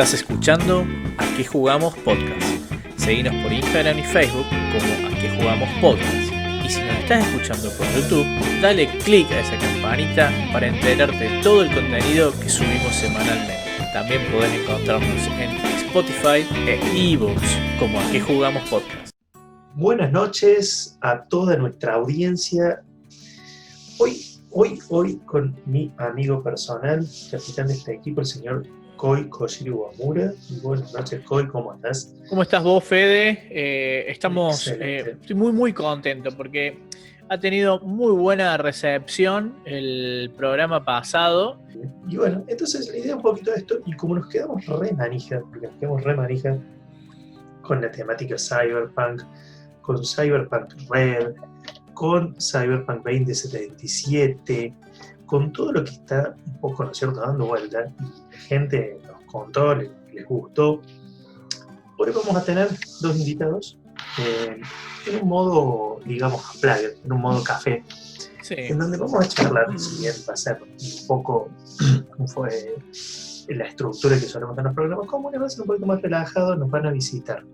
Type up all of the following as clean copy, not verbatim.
Estás escuchando ¿A qué jugamos podcast? Seguinos por Instagram y Facebook como ¿A qué jugamos podcast? Y si nos estás escuchando por YouTube, dale click a esa campanita para enterarte de todo el contenido que subimos semanalmente. También podés encontrarnos en Spotify e iVoox como ¿A qué jugamos podcast? Buenas noches a toda nuestra audiencia. Hoy con mi amigo personal, capitán de este equipo, el señor Koi Koshiro Wamura. Buenas noches, Koi, ¿cómo andás? ¿Cómo estás vos, Fede? Estoy muy contento porque ha tenido muy buena recepción el programa pasado. Y bueno, entonces la idea un poquito de esto, y como nos quedamos re manija con la temática Cyberpunk, con Cyberpunk Red, con Cyberpunk 2077, con todo lo que está un poco, ¿no es cierto?, dando vuelta, y la gente nos contó, les gustó. Hoy vamos a tener dos invitados en un modo, digamos, unplugged, en un modo café, sí, en donde vamos a charlar, si bien va a ser un poco como fue la estructura que solemos tener en los programas comunes, va a ser un poquito más relajado. Nos van a visitar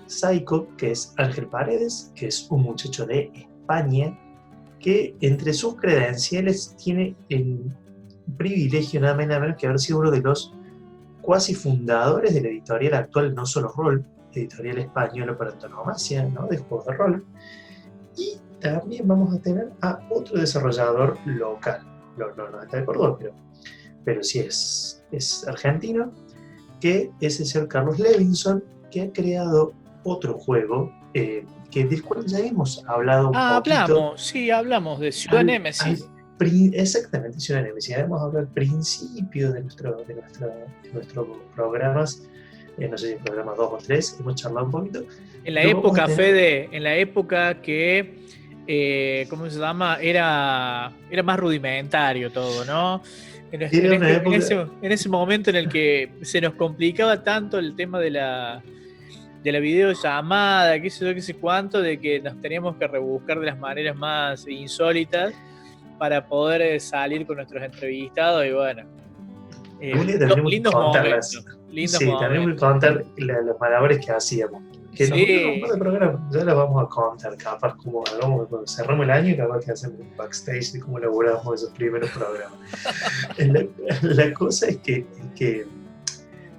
Psycho, que es Ángel Paredes, que es un muchacho de España, que entre sus credenciales tiene el privilegio nada menos que haber sido uno de los cuasi fundadores de la editorial actual No Solo Rol, editorial española por antonomasia, ¿no?, de juegos de rol. Y también vamos a tener a otro desarrollador local, no está de Córdoba, pero sí es argentino, que es el señor Carlos Levinson, que ha creado otro juego del cual ya hemos hablado un poquito. Hablamos de Ciudad Nemesis. Exactamente, Ciudad Nemesis. Hemos hablado al principio de nuestros programas, no sé si el programa 2 o 3, hemos charlado un poquito. En la época, Fede, en la época que, ¿cómo se llama? Era más rudimentario todo, ¿no? En ese momento en el que se nos complicaba tanto el tema de la videollamada, qué sé cuánto, de que nos teníamos que rebuscar de las maneras más insólitas para poder salir con nuestros entrevistados. Y bueno, lindos momentos. También voy a contar los malabares que hacíamos. Que sí, nos un par de programas, ya los vamos a contar, capaz como hagamos cuando cerramos el año, capaz que hacemos un backstage de cómo elaboramos esos primeros programas. La cosa es que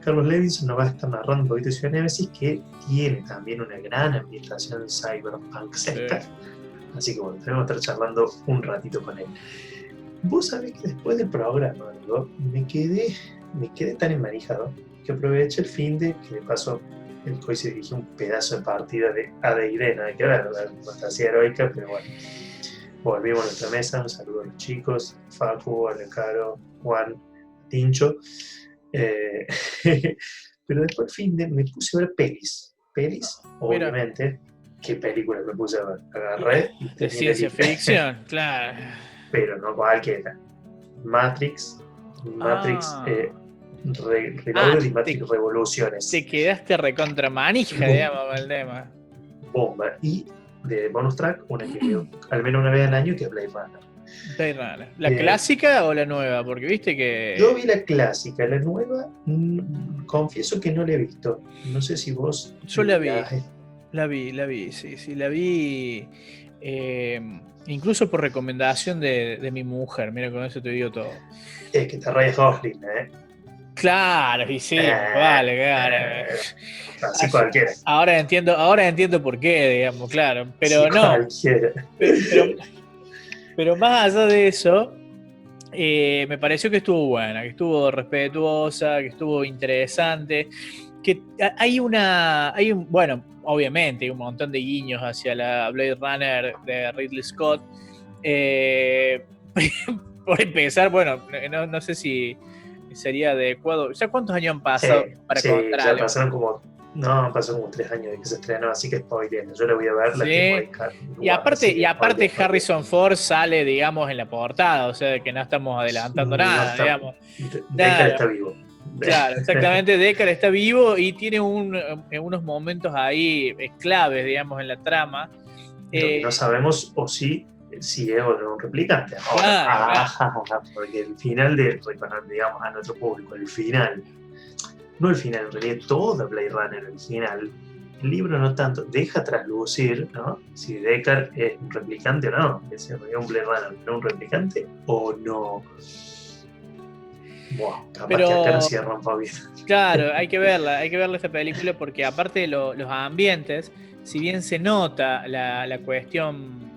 Carlos Levinson nos va a estar narrando un poquito de Ciudad Nemesis, que tiene también una gran ambientación cyberpunk-esca. Así que bueno, tenemos que estar charlando un ratito con él. Vos sabés que después del programa, amigo, me quedé tan enmanijado que aproveché el fin de que de paso el Koi se dirigió un pedazo de partida de AD&D, nada que ver, la fantasía heroica, pero bueno, volvimos a nuestra mesa. Un saludo a los chicos, Facu, Alecaro, Juan, Tincho. Pero después del fin de me puse a ver pelis, obviamente. ¿Qué película me puse a ver? Agarré de ciencia ficción, claro, pero no cualquiera. Matrix, Reloaded y Matrix Revoluciones. Te quedaste recontra manija, digamos, con el tema. Bomba. Y de bonus track, una que veo al menos una vez al año, que es Blade Runner. ¿La clásica o la nueva? Porque viste que... Yo vi la clásica, la nueva, confieso que no la he visto. No sé si vos... Yo la vi. La vi, sí, la vi. Incluso por recomendación de mi mujer. Mira, con eso te digo todo. Es que está Ryan Gosling, Claro, y sí, vale, claro. Así cualquiera. Ahora entiendo por qué, digamos, claro. Pero sí, no. Cualquiera. Pero más allá de eso, me pareció que estuvo buena, que estuvo respetuosa, que estuvo interesante. Que bueno, obviamente hay un montón de guiños hacia la Blade Runner de Ridley Scott. Por empezar, bueno, no sé si sería adecuado. ¿Ya cuántos años han pasado para contar algo? Pasaron como 3 años de que se estrenó, así que spoiler. Yo la voy a ver, la tengo y aparte Harrison Ford sale, digamos, en la portada, o sea, que no estamos adelantando nada, digamos. Deckard está vivo. Claro, exactamente, Deckard está vivo y tiene unos momentos ahí claves, digamos, en la trama. No sabemos si es o no un replicante. Claro. Porque el final digamos, a nuestro público, el final no el final, en realidad toda Blade Runner original, el libro no tanto, deja traslucir, ¿no? Si Deckard es un replicante o no, es en realidad un Blade Runner, no un replicante o no. Buah, capaz que acá no Pero, se rompa bien. claro, hay que verla esta película porque aparte de los ambientes, si bien se nota la cuestión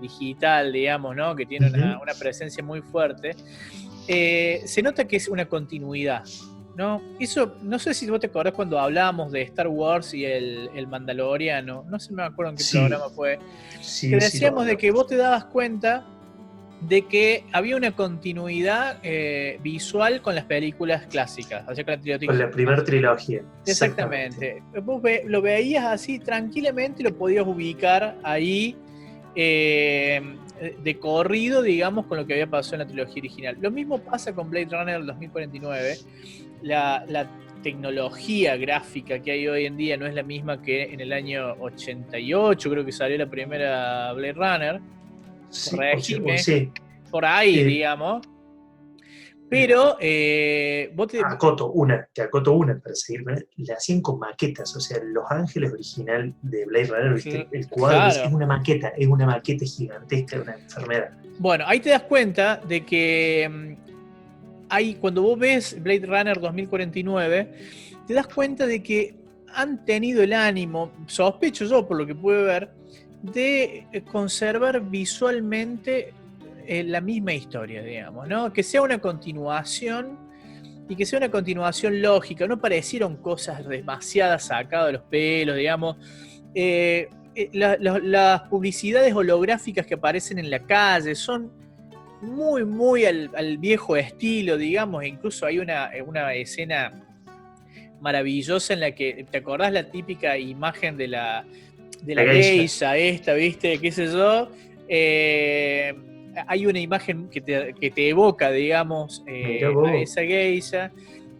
digital, digamos, ¿no? Que tiene una presencia muy fuerte, se nota que es una continuidad, ¿no? Eso, no sé si vos te acordás cuando hablábamos de Star Wars y el Mandaloriano, no sé, me acuerdo en qué programa fue, que Sí, decíamos de que vos te dabas cuenta de que había una continuidad visual con las películas clásicas, o sea, con la trilogía. Con la primera trilogía. Exactamente. Vos lo veías así tranquilamente y lo podías ubicar ahí de corrido, digamos, con lo que había pasado en la trilogía original. Lo mismo pasa con Blade Runner del 2049. La tecnología gráfica que hay hoy en día no es la misma que en el año 88, creo que salió la primera Blade Runner. Corregime, Sí. por ahí, digamos. Pero te acoto una para seguirme. La hacían con maquetas, o sea, Los Ángeles original de Blade Runner, ¿viste? El cuadro claro. es una maqueta gigantesca de una enfermedad. Bueno, ahí te das cuenta de que cuando vos ves Blade Runner 2049, te das cuenta de que han tenido el ánimo, sospecho yo por lo que pude ver, de conservar visualmente la misma historia, digamos, ¿no? Que sea una continuación y que sea una continuación lógica. No parecieron cosas demasiado sacadas de los pelos, digamos. Las publicidades holográficas que aparecen en la calle son muy, muy al viejo estilo, digamos. E incluso hay una escena maravillosa en la que, ¿te acordás la típica imagen de la geisha esta, viste? ¿Qué sé yo? Hay una imagen que te evoca, digamos, a esa geisha.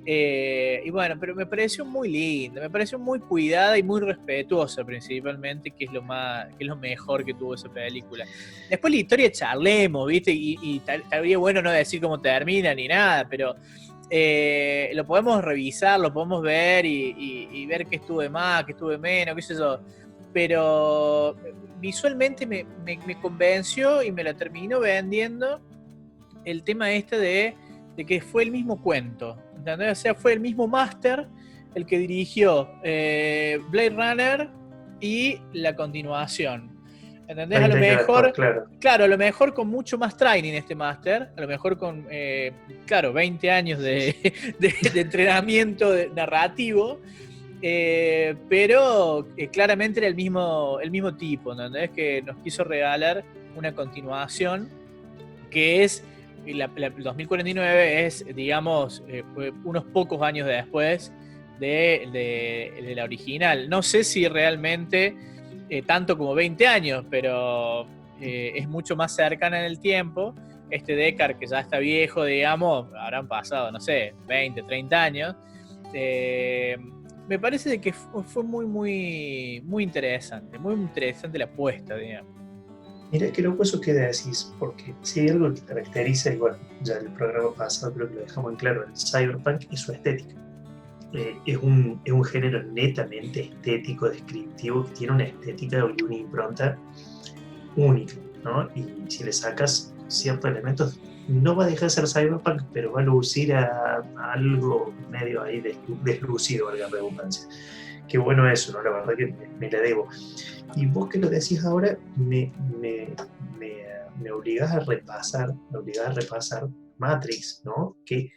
Y bueno, pero me pareció muy linda, me pareció muy cuidada y muy respetuosa principalmente, que es lo mejor que tuvo esa película. Después la historia charlemos, ¿viste? Y estaría bueno no decir cómo termina ni nada, pero lo podemos revisar, lo podemos ver y ver qué estuvo de más, qué estuvo de menos, qué sé yo. Pero visualmente me convenció y me la terminó vendiendo el tema de que fue el mismo cuento, ¿entendés? O sea, fue el mismo máster el que dirigió Blade Runner y la continuación, ¿entendés? A lo mejor, claro, a lo mejor con mucho más training este máster, a lo mejor con, 20 años de entrenamiento narrativo, pero claramente era el mismo tipo, ¿entendés? Que nos quiso regalar una continuación que es la 2049 es, digamos, unos pocos años después de la original. No sé si realmente tanto como 20 años, pero es mucho más cercana en el tiempo. Este Deckard, que ya está viejo, digamos, habrán pasado, no sé, 20, 30 años. Me parece de que fue muy, muy, muy interesante la apuesta, digamos. Mira qué loco eso que decís, porque si hay algo que caracteriza, igual ya en el programa pasado creo que lo dejamos en claro, el cyberpunk es su estética. Es un género netamente estético, descriptivo, que tiene una estética y una impronta única, ¿no? Y si le sacas ciertos elementos, no va a dejar de ser cyberpunk, pero va a lucir a algo medio ahí deslucido, valga la redundancia. Qué bueno eso, ¿no? La verdad que me la debo. Y vos que lo decís ahora, me obligás a repasar Matrix, ¿no? Que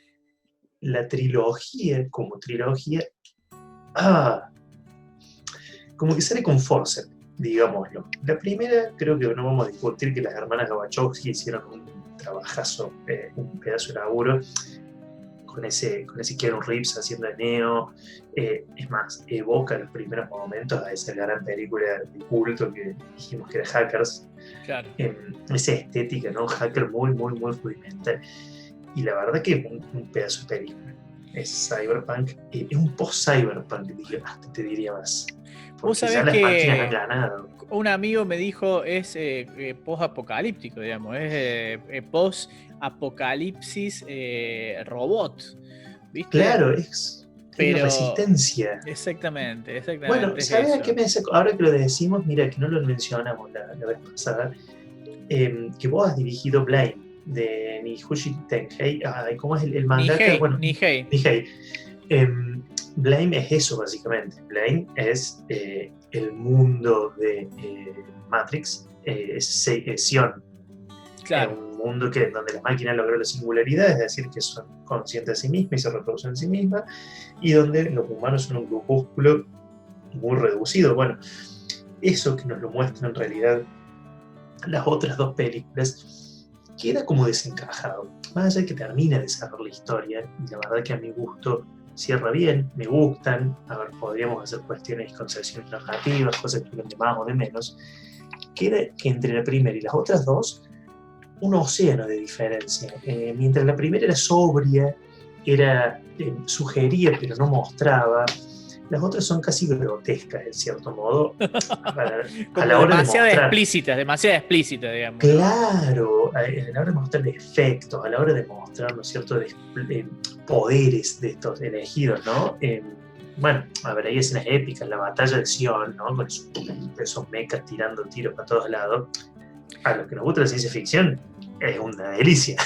la trilogía, como trilogía, como que sale con fuerza, digámoslo. La primera, creo que no vamos a discutir que las hermanas Wachowski hicieron un trabajazo, un pedazo de laburo, con ese Keanu Reeves haciendo de Neo. Es más, evoca los primeros momentos a esa gran película de culto que dijimos que era Hackers. Claro. Esa estética, ¿no? Hacker muy, muy, muy rudimental. Y la verdad que es un pedazo de película. Es cyberpunk, es un post-cyberpunk, hasta te diría más. Porque vos sabés ya las que máquinas han ganado. Un amigo me dijo es post-apocalíptico, digamos, es post-apocalipsis robot, ¿viste? Claro, es Tiene resistencia. Exactamente. Bueno, ¿sabes a qué me hace? Ahora que lo decimos, mira, que no lo mencionamos la vez pasada, que vos has dirigido Blame, de Nihushi Tenhei. ¿Cómo es el mangaka? Nihei. Blame es eso, básicamente. Blame es el mundo de Matrix, es Sion. Claro. Es un mundo donde la máquina logró la singularidad, es decir, que son conscientes de sí mismas y se reproducen en sí mismas, y donde los humanos son un grupúsculo muy reducido. Bueno, eso que nos lo muestran en realidad las otras dos películas queda como desencajado. Más allá de que termina de cerrar la historia, y la verdad que a mi gusto cierra bien, me gustan. A ver, podríamos hacer cuestiones y concesiones narrativas, cosas que de más o de menos. Queda que entre la primera y las otras dos, un océano de diferencia. Mientras la primera era sobria, sugería pero no mostraba, las otras son casi grotescas en cierto modo a la hora demasiado de mostrar. demasiado explícitas, digamos. Claro, a la hora de mostrar efectos, a la hora de mostrar, ¿no es cierto?, poderes de estos elegidos, ¿no? Bueno, a ver, hay escenas épicas, la batalla de Sion, ¿no?, con esos mechas tirando tiros para todos lados. A lo que nos gusta la ciencia ficción es una delicia.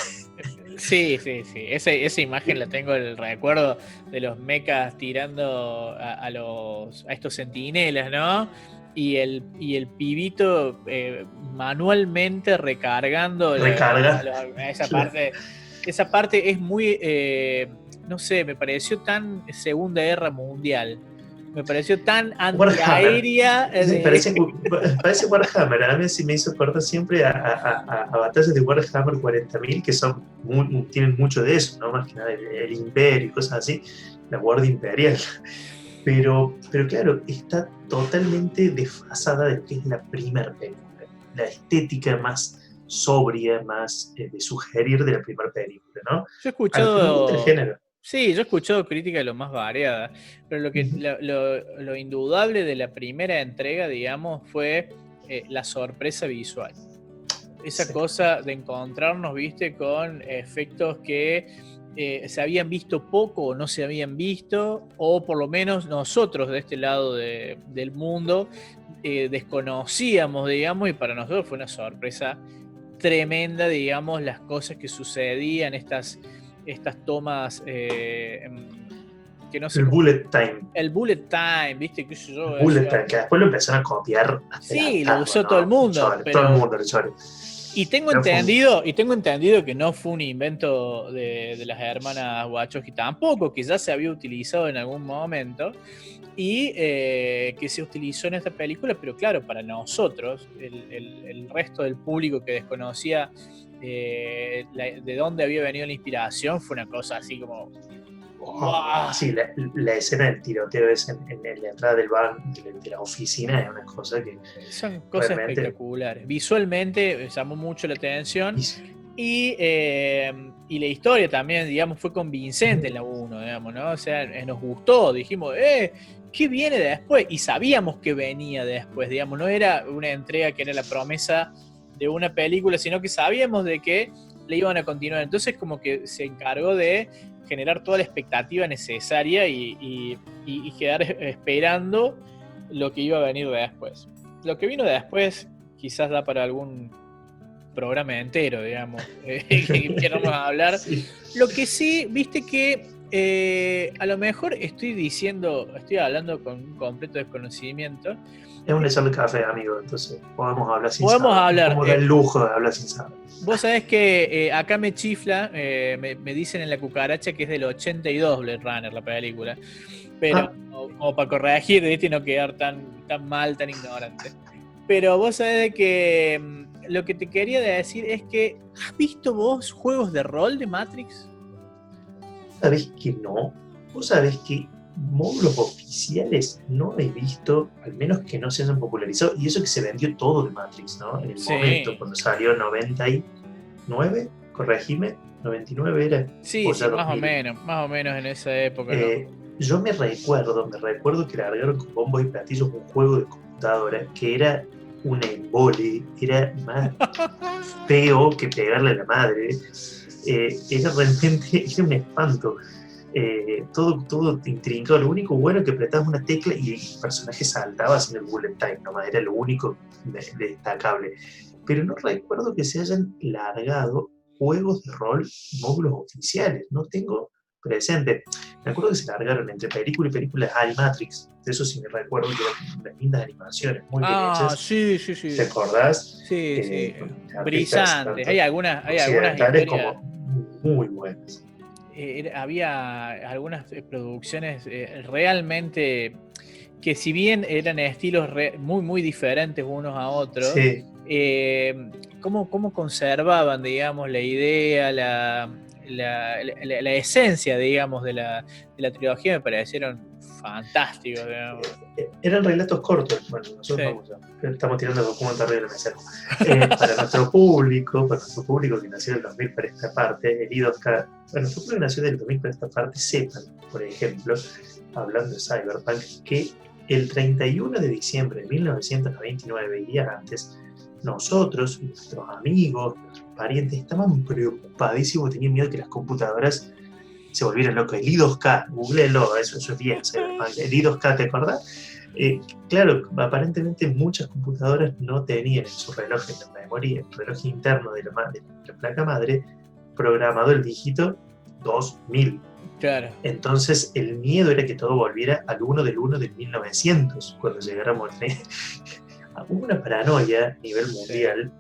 Sí. Esa imagen la tengo el recuerdo de los mechas tirando a estos centinelas, ¿no? Y el pibito manualmente recargando esa parte. Esa parte es muy, no sé, me pareció tan Segunda Guerra Mundial. Me pareció tan antiaérea. Parece Warhammer. A mí sí me hizo acordar siempre a batallas de Warhammer 40.000, que tienen mucho de eso, ¿no? Más que nada el Imperio y cosas así, la Guardia Imperial. Pero claro, está totalmente desfasada de lo que es la primera película. La estética más sobria, más de sugerir de la primera película, ¿no? Yo he escuchado. A lo que me gusta el género. Sí, yo he escuchado críticas de lo más variadas, pero lo indudable de la primera entrega, digamos, fue la sorpresa visual. Esa cosa de encontrarnos, viste, con efectos que se habían visto poco o no se habían visto, o por lo menos nosotros de este lado del mundo desconocíamos, digamos, y para nosotros fue una sorpresa tremenda, digamos, las cosas que sucedían, estas tomas que no sé. El bullet time. El bullet time, viste, qué sé yo. El bullet time, que después lo empezaron a copiar. Sí, lo usó todo el mundo. Todo el mundo, el chore. Y tengo entendido que no fue un invento de las hermanas Wachowski tampoco, que ya se había utilizado en algún momento y que se utilizó en esta película, pero claro, para nosotros, el resto del público que desconocía de dónde había venido la inspiración, fue una cosa así como... ¡Wow! Sí, la escena del tiroteo es en la entrada del bar, de la oficina, es una cosa que... Son cosas espectaculares. Visualmente llamó mucho la atención y la historia también, digamos, fue convincente en la 1, digamos, ¿no? O sea, nos gustó, dijimos, ¿qué viene después? Y sabíamos que venía después, digamos, no era una entrega que era la promesa de una película, sino que sabíamos de que le iban a continuar. Entonces como que se encargó de generar toda la expectativa necesaria y quedar esperando lo que iba a venir después. Lo que vino después quizás da para algún programa entero, digamos, que queramos hablar. Sí. Lo que sí, viste que a lo mejor estoy hablando con un completo desconocimiento. Es un echar de café, amigo, entonces podemos hablar sin saber. Podemos dar el lujo de hablar sin saber. Vos sabés que acá me chifla, me dicen en La Cucaracha que es del 82 Blade Runner, la película. Pero como para corregir, ¿viste? Y no quedar tan mal, tan ignorante. Pero vos sabés que lo que te quería decir es que ¿has visto vos juegos de rol de Matrix? ¿Sabés que no? Vos sabés que módulos oficiales no he visto, al menos que no se hayan popularizado, y eso que se vendió todo de Matrix, ¿no? En el momento, cuando salió 99, corregime, 99 era. Sí, más o menos en esa época, ¿no? Yo me recuerdo que largaron con bombos y platillos un juego de computadora que era un embole, era más feo que pegarle a la madre, era realmente un espanto. todo intrincado. Lo único bueno es que apretabas una tecla y el personaje saltaba sin el bullet time, nomás era lo único destacable. Pero no recuerdo que se hayan largado juegos de rol, módulos oficiales, no tengo presente. Me acuerdo que se largaron entre película y película Animatrix, de eso sí me recuerdo que eran unas lindas animaciones, muy bien hechas. Sí. ¿Te acordás? Sí. Artistas Brillante. tanto Hay algunas occidentales historias. como muy buenas. Había algunas producciones realmente que, si bien eran estilos muy diferentes unos a otros, Sí. cómo conservaban, digamos, la idea, la esencia, digamos, de la trilogía, me parecieron fantásticos, digamos. Eran relatos cortos. Bueno, nosotros Sí. estamos tirando documentos arriba de la mesa. Para nuestro público que nació del 2000 para esta parte, el I2K, para nuestro público que nació del 2000 para esta parte, sepan, por ejemplo, hablando de Cyberpunk, que el 31 de diciembre de 1999, y días antes, nosotros, nuestros amigos, nuestros parientes, estaban preocupadísimos, tenían miedo de que las computadoras se volvieron locos. El I2K, googleenlo, eso es bien, Cyberpunk. El I2K, ¿te acordás? Claro, aparentemente muchas computadoras no tenían en su reloj, en la memoria, el reloj interno de la placa madre, programado el dígito 2000. Claro. Entonces el miedo era que todo volviera al 1 del 1 del 1900, cuando llegáramos a una paranoia a nivel mundial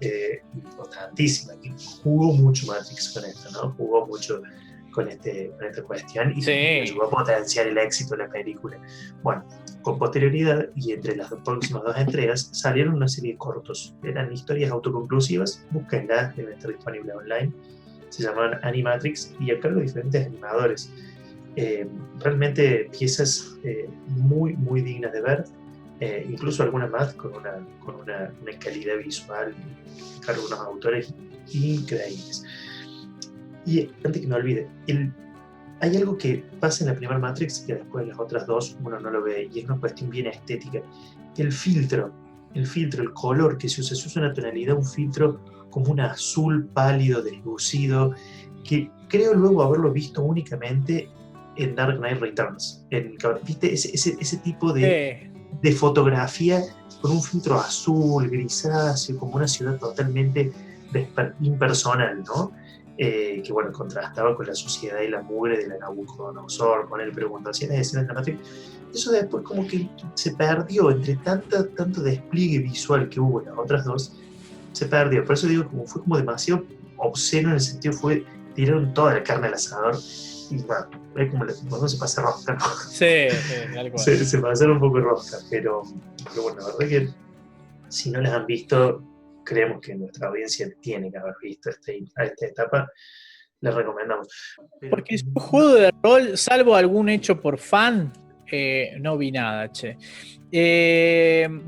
importantísima, que jugó mucho Matrix con esto, ¿no? Jugó mucho con esta cuestión y ayudó a potenciar el éxito de la película. Bueno, con posterioridad y entre las próximas 2 entregas salieron una serie de cortos. Eran historias autoconclusivas, búsquenlas, deben estar disponibles online. Se llamaban Animatrix y a cargo de diferentes animadores. Realmente piezas muy, muy dignas de ver, incluso algunas más con una calidad visual a cargo de unos autores increíbles. Y antes que me olvide, hay algo que pasa en la primera Matrix que después en las otras 2 uno no lo ve, y es una cuestión bien estética. El filtro, el color que se usa una tonalidad, un filtro como un azul pálido, deslucido, que creo luego haberlo visto únicamente en Dark Knight Returns. ¿Viste ese tipo de fotografía con un filtro azul, grisáceo, como una ciudad totalmente impersonal, ¿no? Que bueno, contrastaba con la suciedad y la mugre de la Nabucodonosor, con él, pero cuando hacían las escenas de la Matrix, eso después como que se perdió entre tanto despliegue visual que hubo en las otras 2, se perdió. Por eso digo, fue como demasiado obsceno, en el sentido tiraron toda la carne al asador y bueno, es como cuando se pasa rosca, ¿no? Sí, algo se pasaron un poco rosca, pero bueno, la verdad que si no las han visto, creemos que nuestra audiencia tiene que haber visto a esta etapa, les recomendamos. Porque es un juego de rol, salvo algún hecho por fan, no vi nada, che.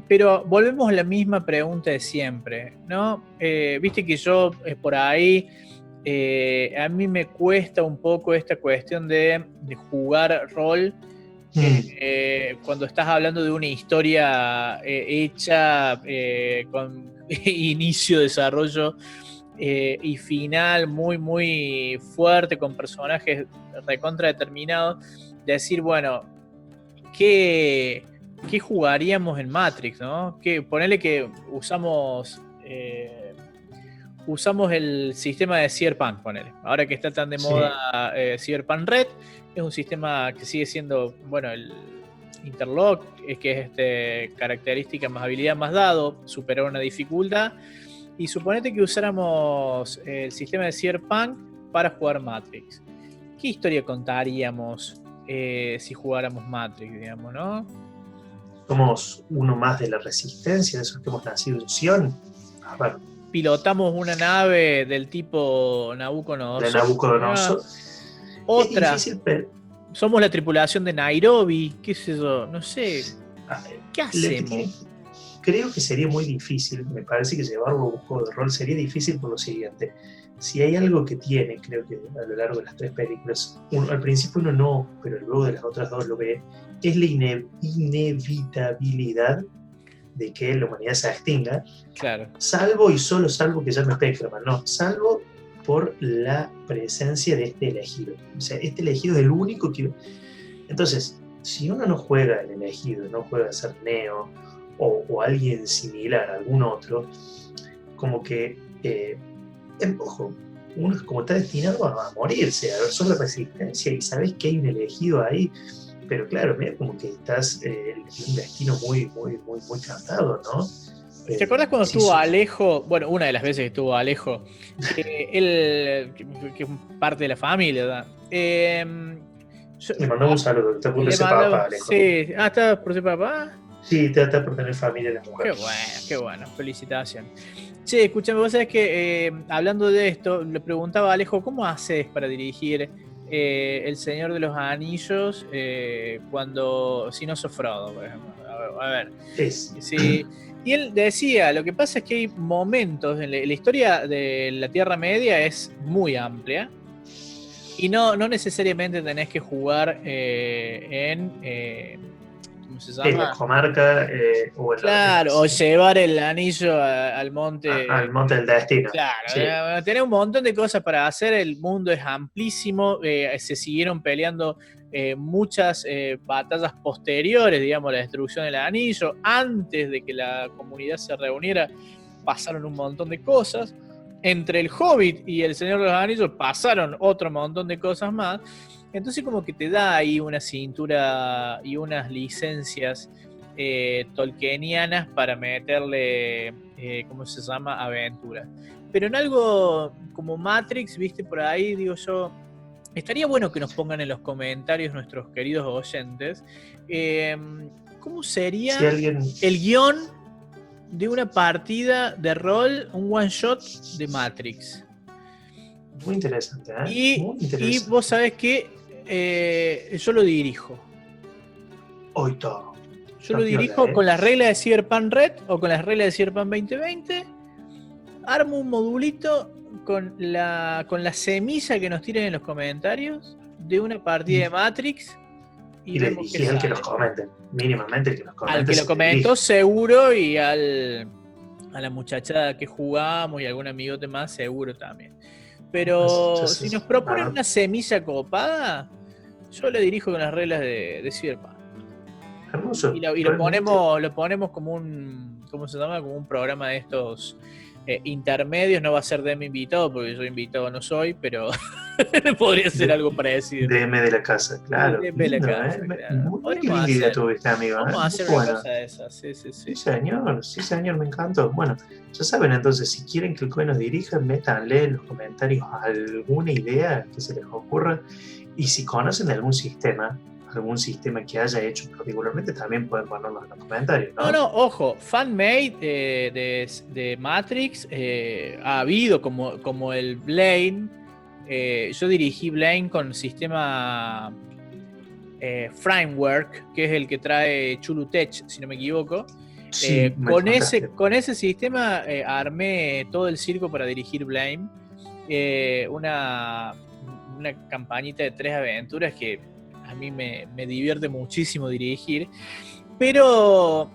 Pero volvemos a la misma pregunta de siempre, ¿no? Viste que yo por ahí, a mí me cuesta un poco esta cuestión de jugar rol. Cuando estás hablando de una historia hecha con inicio, desarrollo y final muy, muy fuerte, con personajes recontra determinados, decir, bueno, ¿qué jugaríamos en Matrix, ¿no? Ponele que usamos el sistema de Cyberpunk, ponele. Ahora que está tan de moda Cyberpunk Red, es un sistema que sigue siendo, bueno, el Interlock, que es característica más habilidad más dado, superar una dificultad, y suponete que usáramos el sistema de Cyberpunk para jugar Matrix. ¿Qué historia contaríamos si jugáramos Matrix, digamos, no? Somos uno más de la resistencia, de esos que hemos nacido en Sion. A ver. Pilotamos una nave del tipo Nabucodonosor. De Nabucodonosor. Otra. Es difícil, pero... Somos la tripulación de Nairobi, qué sé yo, no sé. ¿Qué hacemos? Creo que sería muy difícil, me parece que llevarlo a un juego de rol sería difícil por lo siguiente. Si hay algo que tiene, creo que a lo largo de las 3 películas, al principio uno no, pero luego de las otras 2 lo ve, es la inevitabilidad de que la humanidad se extinga. Claro. Salvo que ya no esté Spectreman, no, salvo por la presencia de este elegido. O sea, este elegido es el único que... Entonces, si uno no juega el elegido, no juega a ser Neo o alguien similar, algún otro, como que, ojo, uno como está destinado a morirse, a ver sobre resistencia y sabes que hay un elegido ahí, pero claro, mira como que estás en un destino muy cantado, ¿no? ¿Te acuerdas cuando estuvo Alejo? Bueno, una de las veces que estuvo Alejo, él, que es parte de la familia, ¿verdad? Le mandamos un saludo, está por ser papá, Alejo. Sí, ¿estás por ser papá? Sí, está por tener familia la mujer. Qué bueno, felicitaciones. Che, escúchame, vos sabés que hablando de esto, le preguntaba a Alejo, ¿cómo haces para dirigir El Señor de los Anillos si no sos Frodo, por ejemplo? A ver. Sí. Y él decía, lo que pasa es que hay momentos, la historia de la Tierra Media es muy amplia y no necesariamente tenés que jugar ¿cómo se llama? En la comarca o en claro, o llevar el anillo al monte. Al monte del destino. Claro, sí. Tenés un montón de cosas para hacer, el mundo es amplísimo, se siguieron peleando muchas batallas posteriores, digamos, a la destrucción del anillo. Antes de que la comunidad se reuniera, pasaron un montón de cosas. Entre el Hobbit y el Señor de los Anillos pasaron otro montón de cosas más. Entonces como que te da ahí una cintura y unas licencias tolkienianas para meterle, ¿cómo se llama? Aventura. Pero en algo como Matrix, viste, por ahí, digo yo, estaría bueno que nos pongan en los comentarios nuestros queridos oyentes cómo sería el guión de una partida de rol, un one shot de Matrix. Muy interesante, ¿eh? Muy interesante. Y vos sabés que yo lo dirijo. Hoy todo. Yo lo dirijo con las reglas de Cyberpunk Red o con las reglas de Cyberpunk 2020. Armo un modulito con la semilla que nos tiren en los comentarios de una partida de Matrix. Y el que los comenten, mínimamente el que los comenten. Al que lo comentó seguro y a la muchachada que jugamos y algún amigote más seguro también. Pero si nos proponen una semilla copada, yo le dirijo con las reglas de Cyberpunk. Hermoso. Y lo ponemos como un, ¿cómo se llama? Como un programa de estos intermedios. No va a ser DM invitado, porque yo invitado no soy, pero podría ser algo parecido. DM de la casa, claro. DM de la casa, claro. Muy linda idea tuviste, amigo. Vamos a hacer una cosa de esas, sí. Sí, señor, me encantó. Bueno, ya saben, entonces, si quieren que el COE nos dirija, métanle en los comentarios alguna idea que se les ocurra. Y si conocen de algún sistema que haya hecho particularmente, también pueden ponerlo en los comentarios, ¿no? No, ojo, fanmade de Matrix ha habido como el Blaine. Yo dirigí Blaine con sistema Framework, que es el que trae Chulutech, si no me equivoco. Sí, con ese sistema armé todo el circo para dirigir Blaine. Una campañita de 3 aventuras que a mí me divierte muchísimo dirigir, pero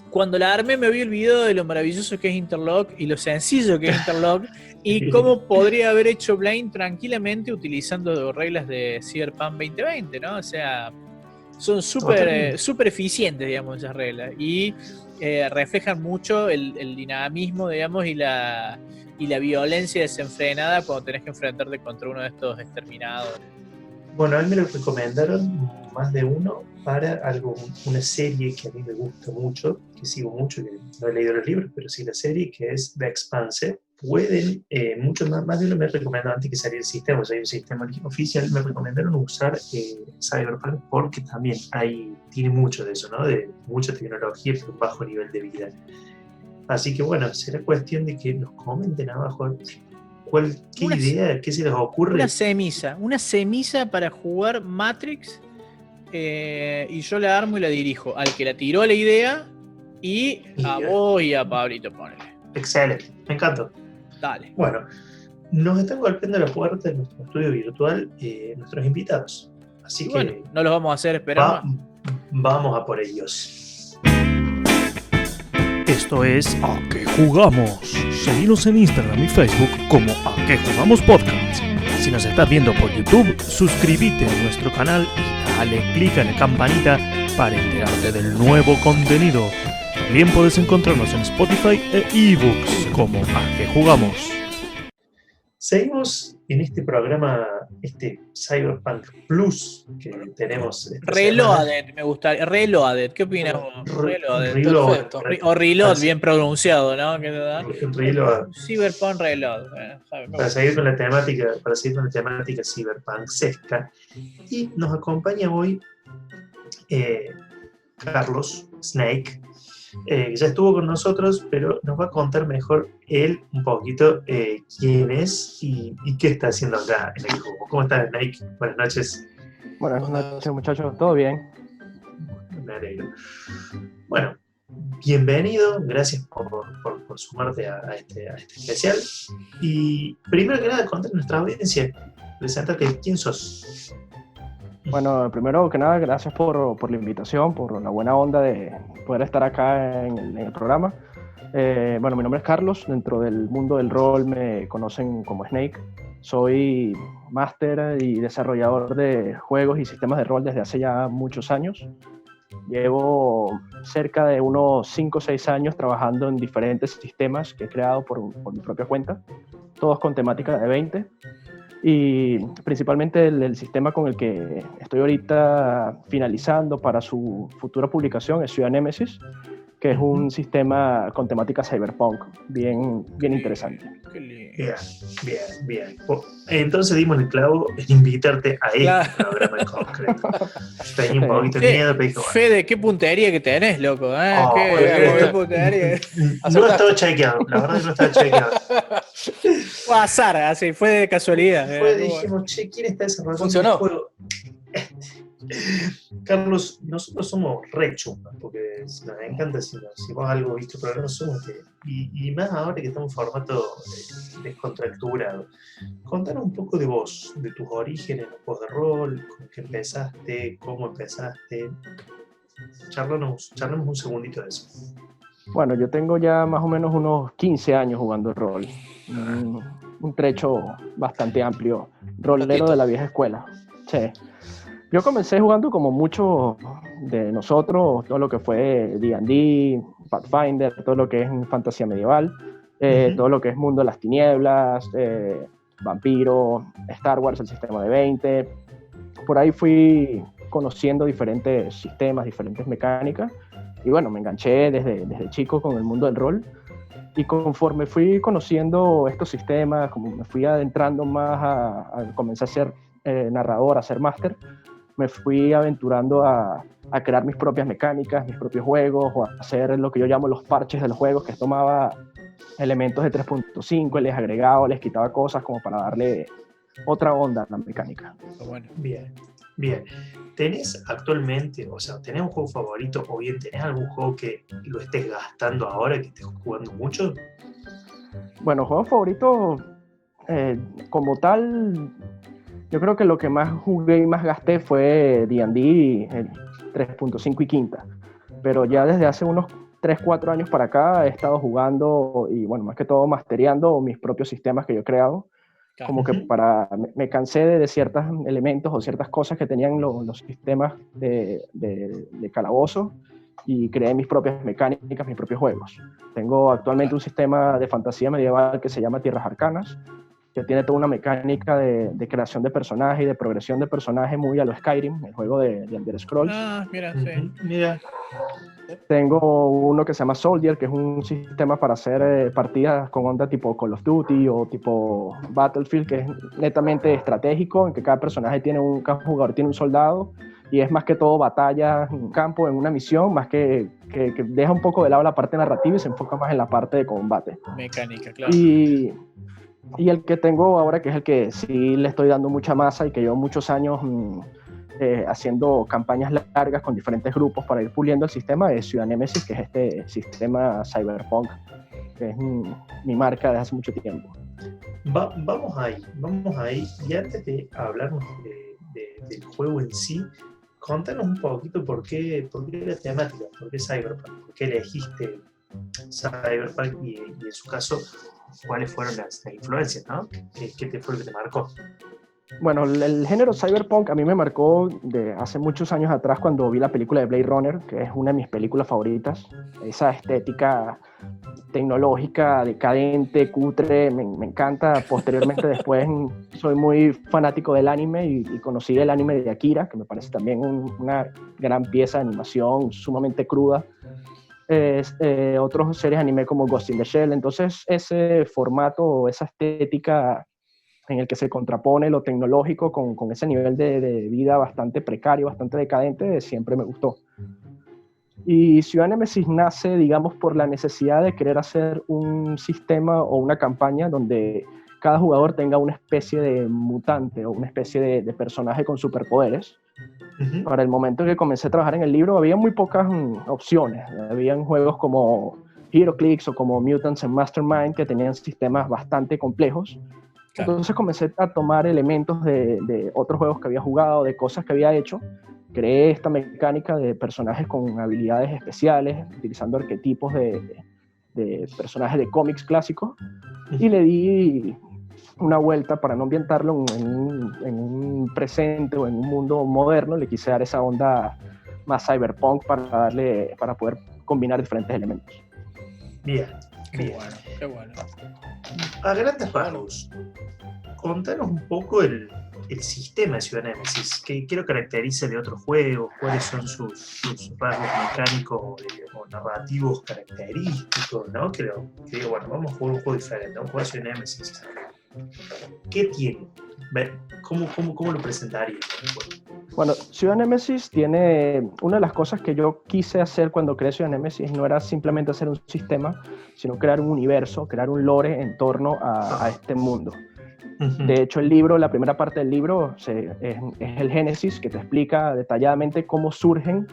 cuando la armé me vi el video de lo maravilloso que es Interlock y lo sencillo que es Interlock y cómo podría haber hecho Blaine tranquilamente utilizando reglas de Cyberpunk 2020, ¿no? O sea, son súper eficientes, digamos, esas reglas y reflejan mucho el dinamismo, digamos, y la violencia desenfrenada cuando tenés que enfrentarte contra uno de estos exterminados. Bueno, a mí me lo recomendaron más de uno para una serie que a mí me gusta mucho, que sigo mucho, que no he leído los libros, pero sí la serie, que es The Expanse. Pueden, mucho más de uno me recomendó antes que saliera el sistema, o sea, hay un sistema oficial, me recomendaron usar Cyberpunk porque también tiene mucho de eso, ¿no? De mucha tecnología pero un bajo nivel de vida. Así que bueno, será cuestión de que nos comenten abajo ¿qué idea? ¿Qué se les ocurre? Una semilla para jugar Matrix y yo la armo y la dirijo. Al que la tiró la idea y a vos y a Pablito, ponele. Excelente, me encantó. Dale. Bueno, nos están golpeando la puerta de nuestro estudio virtual nuestros invitados. Así que bueno, no los vamos a hacer esperar. Vamos a por ellos. Esto es ¿A qué jugamos? Seguinos en Instagram y Facebook como ¿A qué jugamos podcast? Si nos estás viendo por YouTube, suscríbete a nuestro canal y dale click a la campanita para enterarte del nuevo contenido. También puedes encontrarnos en Spotify e eBooks como ¿A qué jugamos? Seguimos en este programa, este Cyberpunk Plus que tenemos esta Reloaded, me gustaría. Reloaded, ¿qué opinas semana. vos? Reloaded. Reload. Perfecto. O Reload, bien pronunciado, ¿no? Reload. Cyberpunk Reload. Para seguir con la temática cyberpunk-sesca. Y nos acompaña hoy Carlos Snake, que ya estuvo con nosotros, pero nos va a contar mejor él un poquito quién es y qué está haciendo acá en el juego. ¿Cómo estás, Snake? Buenas noches. Buenas noches, muchachos, ¿todo bien? Me alegro. Bueno, bienvenido, gracias por sumarte a este especial. Y primero que nada, contar a nuestra audiencia, preséntate, ¿quién sos? Bueno, primero que nada, gracias por la invitación, por la buena onda de poder estar acá en el programa. Bueno, mi nombre es Carlos, dentro del mundo del rol me conocen como Snake. Soy máster y desarrollador de juegos y sistemas de rol desde hace ya muchos años. Llevo cerca de unos 5 o 6 años trabajando en diferentes sistemas que he creado por mi propia cuenta, todos con temática de 20. Y principalmente el sistema con el que estoy ahorita finalizando para su futura publicación es Ciudad Nemesis, que es un sistema con temática cyberpunk, bien interesante. Bien. Entonces dimos el clavo en invitarte a este programa en concreto. Tenía un poquito de miedo, pero dijo, Fede, qué puntería que tenés, loco. ¿Qué puntería? No estaba chequeado, la verdad que no estaba chequeado. Fue azar, así, fue de casualidad. Dijimos, che, ¿quién está desarrollando Funcionó. el juego? Carlos, nosotros somos re chumpas, porque nos encanta si vos algo viste, pero no somos y más ahora que estamos en formato descontracturado. Contanos un poco de vos, de tus orígenes, los juegos de rol, con qué empezaste, cómo empezaste. Charlamos un segundito de eso. Bueno, yo tengo ya más o menos unos 15 años jugando rol. Un trecho bastante amplio, rolero de la vieja escuela. Sí. Yo comencé jugando como muchos de nosotros, todo lo que fue D&D, Pathfinder, todo lo que es fantasía medieval, todo lo que es Mundo de las Tinieblas, Vampiro, Star Wars, el sistema de 20. Por ahí fui conociendo diferentes sistemas, diferentes mecánicas, y bueno, me enganché desde chico con el mundo del rol. Y conforme fui conociendo estos sistemas, como me fui adentrando más a comenzar a ser narrador, a ser máster, me fui aventurando a crear mis propias mecánicas, mis propios juegos, o a hacer lo que yo llamo los parches de los juegos, que tomaba elementos de 3.5, les agregaba, les quitaba cosas como para darle otra onda a la mecánica. Bueno. Bien. ¿Tenés actualmente, tenés un juego favorito o bien tenés algún juego que lo estés gastando ahora, que estés jugando mucho? Bueno, juego favorito como tal, yo creo que lo que más jugué y más gasté fue D&D 3.5 y quinta, pero ya desde hace unos 3-4 años para acá he estado jugando y bueno, más que todo mastereando mis propios sistemas que yo he creado, como que me cansé de ciertos elementos o ciertas cosas que tenían los sistemas de calabozo y creé mis propias mecánicas, mis propios juegos. Tengo actualmente un sistema de fantasía medieval que se llama Tierras Arcanas, que tiene toda una mecánica de creación de personaje y de progresión de personaje muy a lo Skyrim, el juego de Elder Scrolls. Mira, sí. Mira. Tengo uno que se llama Soldier, que es un sistema para hacer partidas con onda tipo Call of Duty o tipo Battlefield, que es netamente estratégico, en que cada jugador tiene un soldado, y es más que todo batalla en un campo, en una misión, más que deja un poco de lado la parte narrativa y se enfoca más en la parte de combate. Mecánica, claro. Y el que tengo ahora, que es el que sí le estoy dando mucha masa y que llevo muchos años haciendo campañas largas con diferentes grupos para ir puliendo el sistema, es Ciudad Nemesis, que es este sistema cyberpunk, que es mi marca desde hace mucho tiempo. Vamos ahí, y antes de hablarnos del juego en sí, contanos un poquito por qué la temática, por qué cyberpunk, por qué elegiste Cyberpunk y en su caso, ¿cuáles fueron las influencias, ¿no? ¿Qué fue lo que te marcó? Bueno, el género cyberpunk a mí me marcó de hace muchos años atrás cuando vi la película de Blade Runner, que es una de mis películas favoritas. Esa estética tecnológica, decadente, cutre, me encanta. Posteriormente después soy muy fanático del anime y conocí el anime de Akira, que me parece también una gran pieza de animación sumamente cruda. Otros series de anime como Ghost in the Shell. Entonces ese formato, esa estética en el que se contrapone lo tecnológico con ese nivel de vida bastante precario, bastante decadente, siempre me gustó. Y Ciudad Nemesis nace, digamos, por la necesidad de querer hacer un sistema o una campaña donde cada jugador tenga una especie de mutante o una especie de personaje con superpoderes. Uh-huh. Para el momento en que comencé a trabajar en el libro, había muy pocas opciones. Habían juegos como HeroClix o como Mutants and Mastermind que tenían sistemas bastante complejos. Claro. Entonces comencé a tomar elementos de otros juegos que había jugado, de cosas que había hecho. Creé esta mecánica de personajes con habilidades especiales, utilizando arquetipos de personajes de cómics clásicos, y le di una vuelta para no ambientarlo en un presente o en un mundo moderno. Le quise dar esa onda más cyberpunk para poder combinar diferentes elementos. Bien. Qué bueno. A grandes rasgos, contanos un poco el sistema de Ciudad Nemesis. ¿Qué lo caracteriza de otros juegos? ¿Cuáles son sus rasgos mecánicos o narrativos característicos? ¿No? Que digo, bueno, vamos a jugar un juego diferente, vamos a jugar Ciudad Nemesis. ¿Qué tiene? ¿Cómo lo presentaría? Bueno, Ciudad Nemesis tiene... Una de las cosas que yo quise hacer cuando creé Ciudad Nemesis no era simplemente hacer un sistema, sino crear un universo, crear un lore en torno a este mundo. Uh-huh. De hecho, el libro, la primera parte del libro es el Génesis, que te explica detalladamente cómo surgen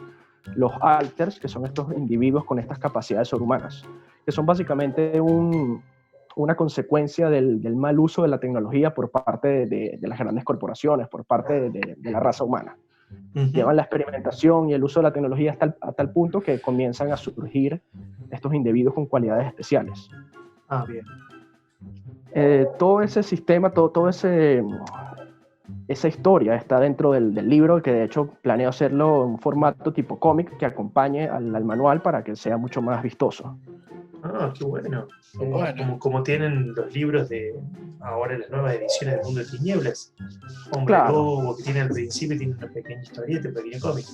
los alters, que son estos individuos con estas capacidades sobrehumanas, que son básicamente una consecuencia del mal uso de la tecnología por parte de las grandes corporaciones, por parte de la raza humana. Uh-huh. Llevan la experimentación y el uso de la tecnología a tal punto que comienzan a surgir estos individuos con cualidades especiales. Ah, bien. Todo ese sistema, toda esa historia está dentro del libro, que de hecho planeo hacerlo en un formato tipo cómic que acompañe al manual para que sea mucho más vistoso. Ah, qué bueno. Como tienen los libros de ahora las nuevas ediciones de Mundo de Tinieblas. Hombre Lobo, que tiene al principio, tiene una pequeña historieta, un pequeño cómic.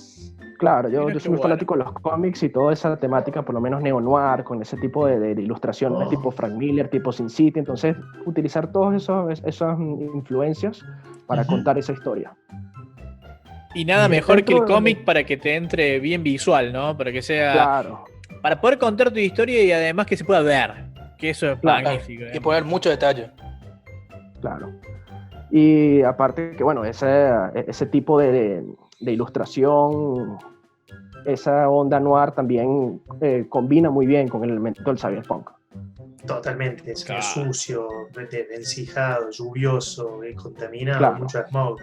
Claro, yo soy muy fanático de los cómics y toda esa temática, por lo menos neo-noir, con ese tipo de ilustraciones, tipo Frank Miller, tipo Sin City. Entonces, utilizar todas esas influencias para contar esa historia. Y nada mejor que el cómic para que te entre bien visual, ¿no? Para que sea... Claro. Para poder contar tu historia y además que se pueda ver, que eso es magnífico. Y poner mucho detalle. Claro. Y aparte que, bueno, ese tipo de ilustración, esa onda noir también combina muy bien con el elemento del cyberpunk. Totalmente, es sucio, encijado, lluvioso, contaminado, mucho smog.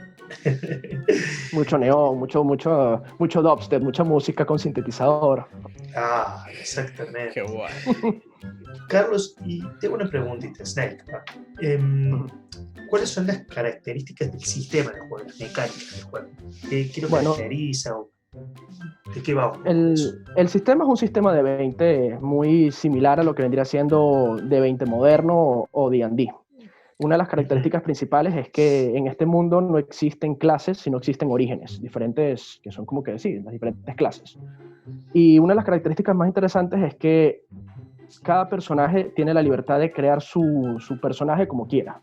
Mucho neón, mucho dubstep, mucha música con sintetizador. Ah, exactamente. Qué guay. Carlos, y tengo una preguntita, Snake. ¿Cuáles son las características del sistema del juego, las mecánicas del juego? ¿Qué lo caracteriza? ¿De qué va? El sistema es un sistema de 20 muy similar a lo que vendría siendo de 20 moderno o D&D. Una de las características principales es que en este mundo no existen clases, sino existen orígenes, diferentes, que son como que decir, las diferentes clases. Y una de las características más interesantes es que cada personaje tiene la libertad de crear su personaje como quiera.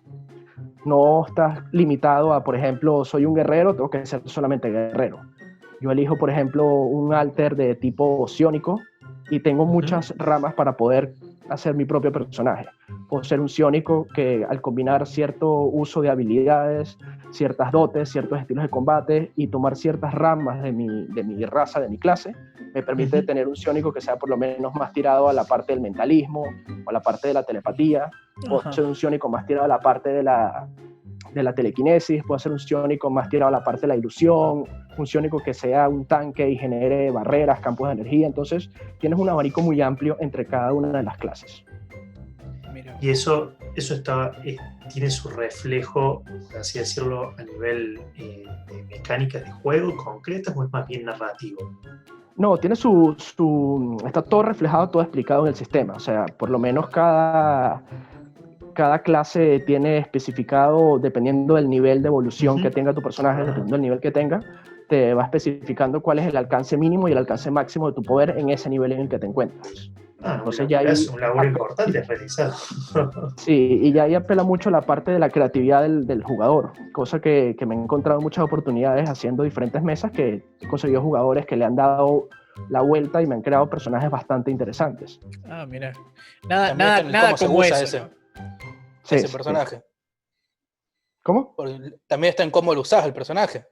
No estás limitado a, por ejemplo, soy un guerrero, tengo que ser solamente guerrero. Yo elijo, por ejemplo, un alter de tipo psiónico y tengo muchas ramas para poder hacer mi propio personaje. Puedo ser un psiónico que al combinar cierto uso de habilidades, ciertas dotes, ciertos estilos de combate y tomar ciertas ramas de mi raza, de mi clase, me permite tener un psiónico que sea por lo menos más tirado a la parte del mentalismo o a la parte de la telepatía, o ser un psiónico más tirado a la parte de de la telequinesis, puedo hacer un psiónico más tirado a la parte de la ilusión, un psiónico que sea un tanque y genere barreras, campos de energía. Entonces tienes un abanico muy amplio entre cada una de las clases. Mira. Y eso tiene su reflejo, por así decirlo, a nivel de mecánicas de juego concretas, o es más bien narrativo. No, tiene está todo reflejado, todo explicado en el sistema. O sea, por lo menos cada clase tiene especificado, dependiendo del nivel de evolución que tenga tu personaje, dependiendo del nivel que tenga, te va especificando cuál es el alcance mínimo y el alcance máximo de tu poder en ese nivel en el que te encuentras. Entonces ya es un laburo importante realizado. Sí, y ya ahí apela mucho la parte de la creatividad del jugador, cosa que me he encontrado muchas oportunidades haciendo diferentes mesas, que he conseguido jugadores que le han dado la vuelta y me han creado personajes bastante interesantes. Ah, mira. Nada como eso. Ese personaje. ¿Cómo? Porque también está en cómo lo usas el personaje.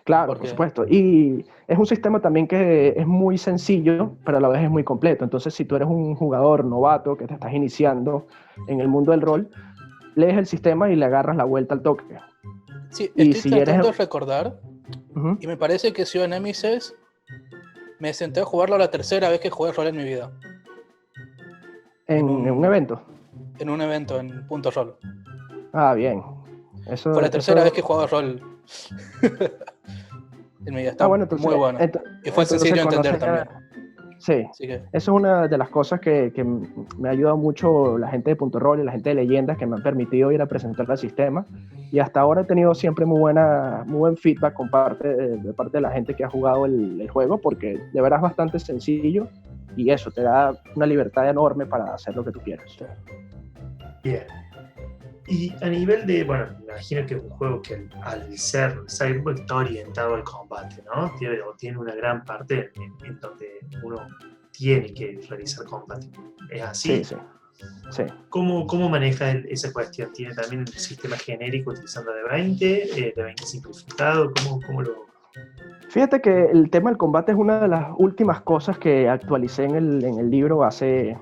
Claro, por supuesto. Y es un sistema también que es muy sencillo, pero a la vez es muy completo. Entonces, si tú eres un jugador novato que te estás iniciando en el mundo del rol, lees el sistema y le agarras la vuelta al toque. Sí, estoy tratando de recordar, y me parece que Ciudad Nemesis me senté a jugarlo la tercera vez que jugué rol en mi vida. ¿En un evento? En un evento, en Punto Rol. Ah, bien. Fue la tercera vez que jugaba rol. En mi vida está bueno, entonces, muy bueno. Y fue sencillo de entender también. Sí, eso es una de las cosas que me ha ayudado mucho la gente de Punto Rol y la gente de Leyendas, que me han permitido ir a presentar el sistema, y hasta ahora he tenido siempre muy buen feedback de parte de la gente que ha jugado el juego, porque de verdad es bastante sencillo y eso te da una libertad enorme para hacer lo que tú quieras. Bien. Y a nivel de, bueno, me imagino que es un juego que al ser Cyberpunk está orientado al combate, ¿no? Tiene una gran parte en donde uno tiene que realizar combate. ¿Es así? Sí. ¿Cómo maneja esa cuestión? ¿Tiene también un sistema genérico utilizando de 20 simplificado? ¿Cómo lo...? Fíjate que el tema del combate es una de las últimas cosas que actualicé en el libro hace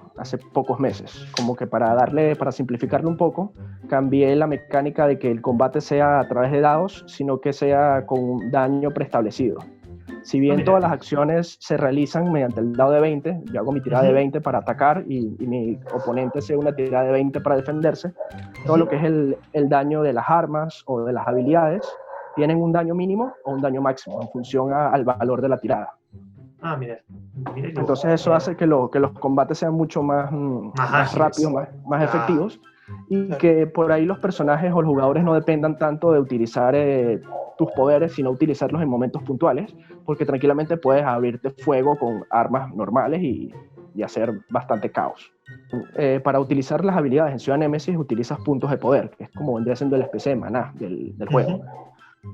pocos meses. Como que para simplificarlo un poco, cambié la mecánica de que el combate sea a través de dados, sino que sea con un daño preestablecido. Si bien todas las acciones se realizan mediante el dado de 20, yo hago mi tirada de 20 para atacar y mi oponente hace una tirada de 20 para defenderse, todo lo que es el daño de las armas o de las habilidades tienen un daño mínimo o un daño máximo en función al valor de la tirada. Mira entonces eso hace que los combates sean mucho más rápidos, más efectivos, y que por ahí los personajes o los jugadores no dependan tanto de utilizar tus poderes, sino utilizarlos en momentos puntuales, porque tranquilamente puedes abrirte fuego con armas normales y hacer bastante caos. Para utilizar las habilidades en Ciudad Nemesis utilizas puntos de poder, que es como vendría siendo la especie de maná del juego.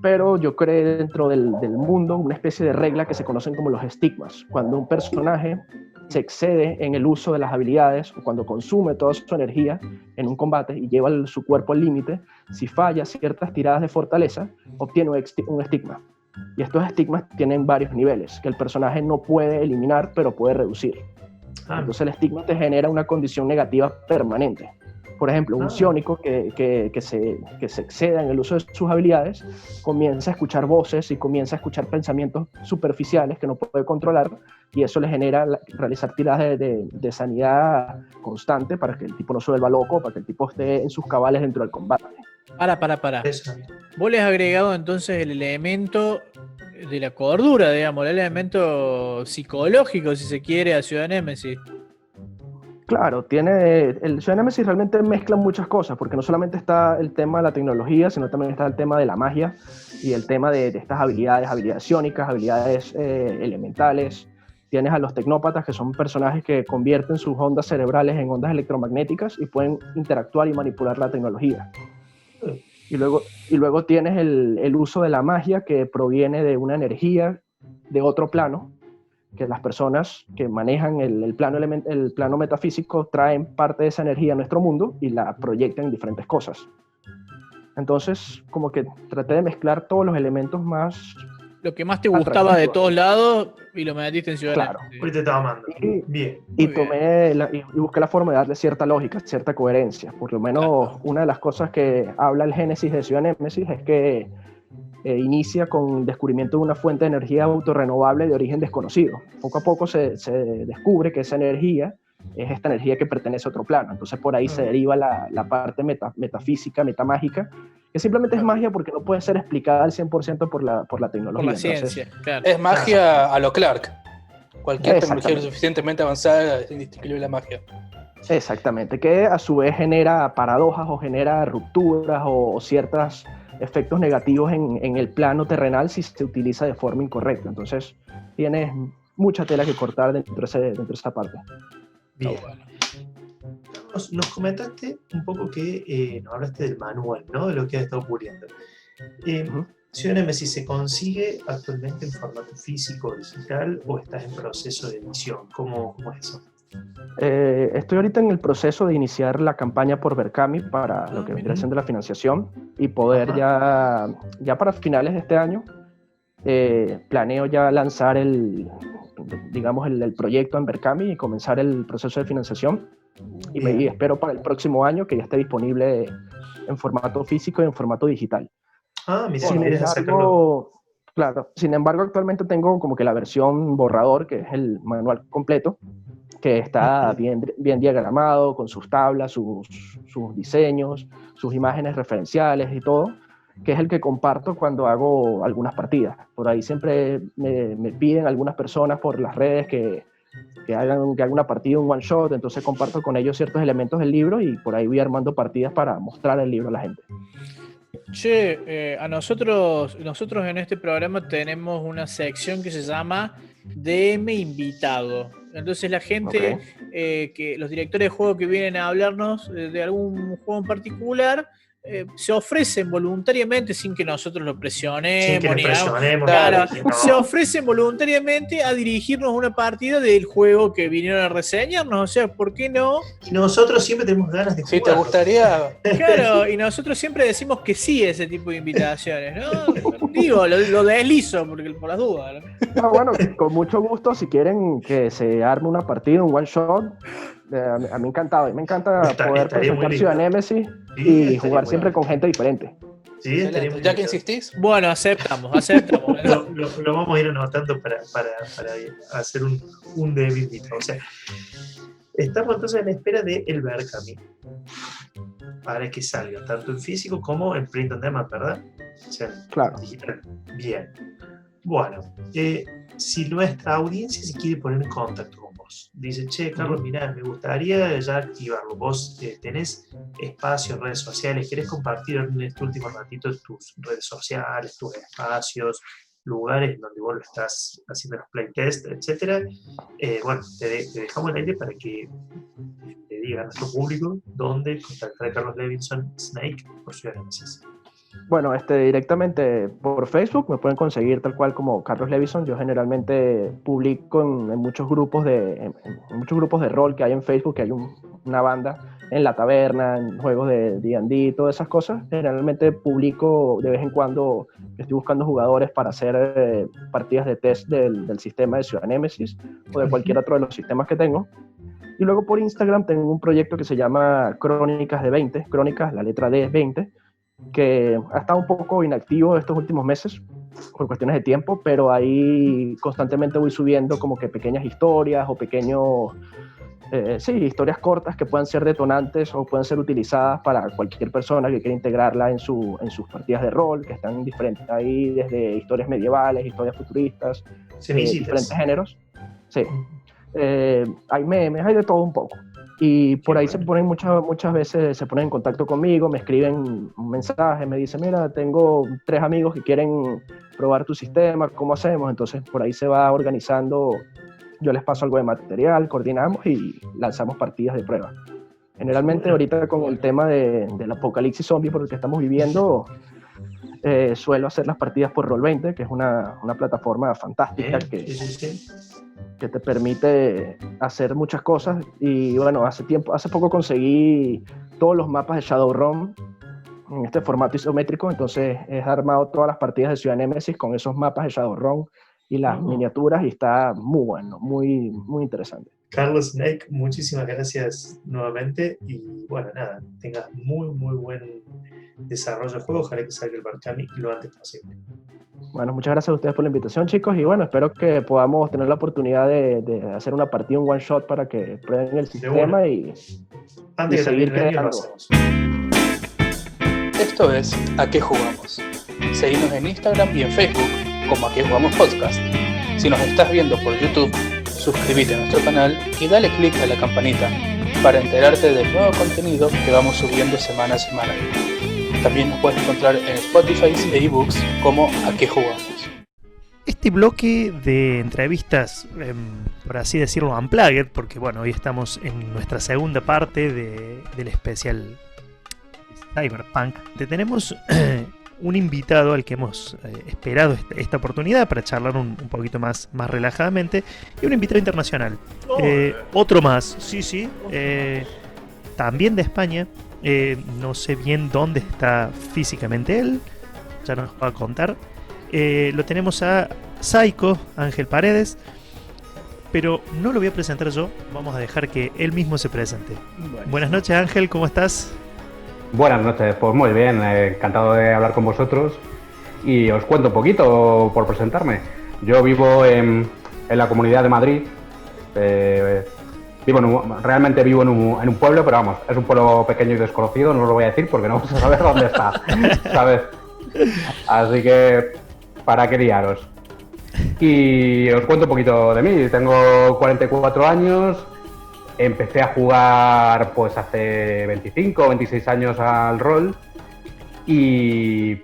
Pero yo creé dentro del mundo una especie de regla que se conocen como los estigmas. Cuando un personaje se excede en el uso de las habilidades o cuando consume toda su energía en un combate y lleva su cuerpo al límite, si falla ciertas tiradas de fortaleza, obtiene un estigma. Y estos estigmas tienen varios niveles que el personaje no puede eliminar, pero puede reducir. Entonces el estigma te genera una condición negativa permanente. Por ejemplo, un psiónico que se exceda en el uso de sus habilidades comienza a escuchar voces y comienza a escuchar pensamientos superficiales que no puede controlar, y eso le genera realizar tiradas de sanidad constante para que el tipo no se vuelva loco, para que el tipo esté en sus cabales dentro del combate. Para. Vos le has agregado entonces el elemento de la cordura, digamos, el elemento psicológico, si se quiere, a Ciudad Nemesis. Claro, el Ciudad Nemesis realmente mezcla muchas cosas, porque no solamente está el tema de la tecnología, sino también está el tema de la magia y el tema de estas habilidades psiónicas, habilidades elementales. Tienes a los tecnópatas, que son personajes que convierten sus ondas cerebrales en ondas electromagnéticas y pueden interactuar y manipular la tecnología. Y luego tienes el uso de la magia, que proviene de una energía de otro plano, que las personas que manejan el plano metafísico traen parte de esa energía a nuestro mundo y la proyectan en diferentes cosas. Entonces, como que traté de mezclar todos los elementos más lo que más te gustaba de todos lados y lo metiste en Ciudad Claro. Hoy te estaba amando. Bien. Y busqué la forma de darle cierta lógica, cierta coherencia. Por lo menos una de las cosas que habla el Génesis de Ciudad Némesis es que inicia con el descubrimiento de una fuente de energía autorrenovable de origen desconocido. Poco a poco se descubre que esa energía es esta energía que pertenece a otro plano. Entonces por ahí se deriva la parte metafísica, metamágica, que simplemente es magia porque no puede ser explicada al 100% por la tecnología. Por la ciencia, claro. Es magia a lo Clark. Cualquier tecnología lo suficientemente avanzada es indistinguible la magia. Exactamente, que a su vez genera paradojas o genera rupturas o ciertos efectos negativos en el plano terrenal si se utiliza de forma incorrecta. Entonces tienes mucha tela que cortar dentro de esa parte. Bien. Nos comentaste un poco que nos hablaste del manual, ¿no? De lo que ha estado ocurriendo. Ciudad Némesis, ¿se consigue actualmente en formato físico o digital o estás en proceso de edición? ¿Cómo es eso? Estoy ahorita en el proceso de iniciar la campaña por Berkami para lo que vendría siendo la financiación y poder ya para finales de este año planeo ya lanzar el proyecto en Berkami y comenzar el proceso de financiación y espero para el próximo año que ya esté disponible en formato físico y en formato digital. Sin embargo, actualmente tengo como que la versión borrador, que es el manual completo, que está bien diagramado, con sus tablas, sus diseños, sus imágenes referenciales y todo, que es el que comparto cuando hago algunas partidas. Por ahí siempre me piden algunas personas por las redes que haga una partida, un one shot, entonces comparto con ellos ciertos elementos del libro y por ahí voy armando partidas para mostrar el libro a la gente. Che, a nosotros en este programa tenemos una sección que se llama DM Invitado. Entonces la gente, que los directores de juego que vienen a hablarnos de algún juego en particular, se ofrecen voluntariamente sin que nosotros lo presionemos. Se ofrecen voluntariamente a dirigirnos una partida del juego que vinieron a reseñarnos. O sea, ¿por qué no? Y nosotros siempre tenemos ganas de jugar. Si te gustaría. Claro, y nosotros siempre decimos que sí a ese tipo de invitaciones, ¿no? Digo, lo deslizo por las dudas, ¿no? Bueno, con mucho gusto, si quieren que se arme una partida, un one shot. A mí encantado, me encanta poder presentar Ciudad Némesis y jugar siempre con gente diferente. Sí, ya que insistís. Bueno, aceptamos. Lo vamos a ir anotando para hacer un debut. O sea, estamos entonces en la espera de el Berkami para que salga tanto en físico como en print on demand, ¿verdad? O sea, claro. Digital. Bien. Bueno, si nuestra audiencia se quiere poner en contacto con vos, dice, che, Carlos, mirá, me gustaría ya activarlo. Vos tenés espacios, redes sociales, ¿querés compartir en este último ratito tus redes sociales, tus espacios, lugares donde vos lo estás haciendo los playtests, etcétera? Bueno, te dejamos el aire para que le diga a nuestro público dónde contactar a Carlos Levinson Snake por Ciudad Némesis. Bueno, directamente por Facebook me pueden conseguir tal cual como Carlos Levinson. Yo generalmente publico en muchos grupos de rol que hay en Facebook, que hay una banda en la taberna, en juegos de D&D, todas esas cosas. Generalmente publico de vez en cuando, estoy buscando jugadores para hacer partidas de test del sistema de Ciudad Némesis o de cualquier otro de los sistemas que tengo. Y luego por Instagram tengo un proyecto que se llama Crónicas de 20, Crónicas, la letra D es 20, que ha estado un poco inactivo estos últimos meses por cuestiones de tiempo, pero ahí constantemente voy subiendo como que pequeñas historias o pequeños, historias cortas que puedan ser detonantes o pueden ser utilizadas para cualquier persona que quiera integrarla en sus partidas de rol, que están diferentes ahí, desde historias medievales, historias futuristas, diferentes géneros. Sí. Hay memes, hay de todo un poco. Y por ahí se ponen muchas veces se ponen en contacto conmigo, me escriben un mensaje, me dicen, mira, tengo 3 amigos que quieren probar tu sistema, ¿cómo hacemos? Entonces por ahí se va organizando, yo les paso algo de material, coordinamos y lanzamos partidas de prueba. Generalmente ahorita con el tema del apocalipsis zombie por el que estamos viviendo, suelo hacer las partidas por Roll20, que es una plataforma fantástica que te permite hacer muchas cosas. Y bueno, hace poco conseguí todos los mapas de Shadowrun en este formato isométrico, entonces es armado todas las partidas de Ciudad Nemesis con esos mapas de Shadowrun y las miniaturas, y está muy bueno, muy, muy interesante. Carlos Snake, muchísimas gracias nuevamente y bueno, nada, tengas muy buen desarrollo de juego, ojalá que salga el Barkami lo antes posible. Bueno, muchas gracias a ustedes por la invitación, chicos, y bueno, espero que podamos tener la oportunidad de hacer una partida, un one shot para que prueben el sistema y antes de seguir terminar el año lo creando. hacemos. Esto es ¿A qué jugamos? Seguinos en Instagram y en Facebook como ¿A qué jugamos podcast? Si nos estás viendo por YouTube, suscríbete a nuestro canal y dale click a la campanita para enterarte del nuevo contenido que vamos subiendo semana a semana. También nos puedes encontrar en Spotify e ebooks como ¿A qué jugamos? Este bloque de entrevistas, por así decirlo, unplugged, porque bueno, hoy estamos en nuestra segunda parte del especial Cyberpunk. Tenemos un invitado al que hemos esperado esta oportunidad para charlar un poquito más relajadamente, y un invitado internacional. Otro más, sí, también de España. No sé bien dónde está físicamente él, ya nos va a contar. Lo tenemos a Psycho, Ángel Paredes, pero no lo voy a presentar yo, vamos a dejar que él mismo se presente. Buenas noches, Ángel, ¿cómo estás? Buenas noches, pues muy bien, encantado de hablar con vosotros y os cuento un poquito por presentarme. Yo vivo en la Comunidad de Madrid, realmente vivo en un pueblo, pero vamos, es un pueblo pequeño y desconocido, no os lo voy a decir porque no vamos a saber dónde está, ¿sabes? Así que, ¿para qué liaros? Y os cuento un poquito de mí. Tengo 44 años, empecé a jugar pues hace 25 o 26 años al rol y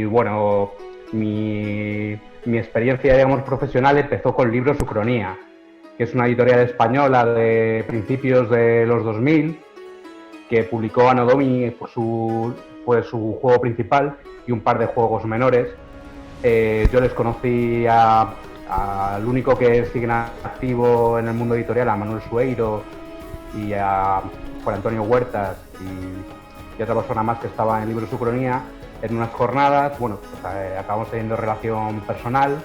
bueno, mi experiencia, digamos, profesional empezó con Libros Ucronía, que es una editorial española de principios de los 2000 que publicó Anno Domini, su juego principal y un par de juegos menores. Yo les conocí al único que sigue activo en el mundo editorial, a Manuel Sueiro y a Juan Antonio Huertas y otra persona más que estaba en Libros Ucronía en unas jornadas. Bueno, pues, acabamos teniendo relación personal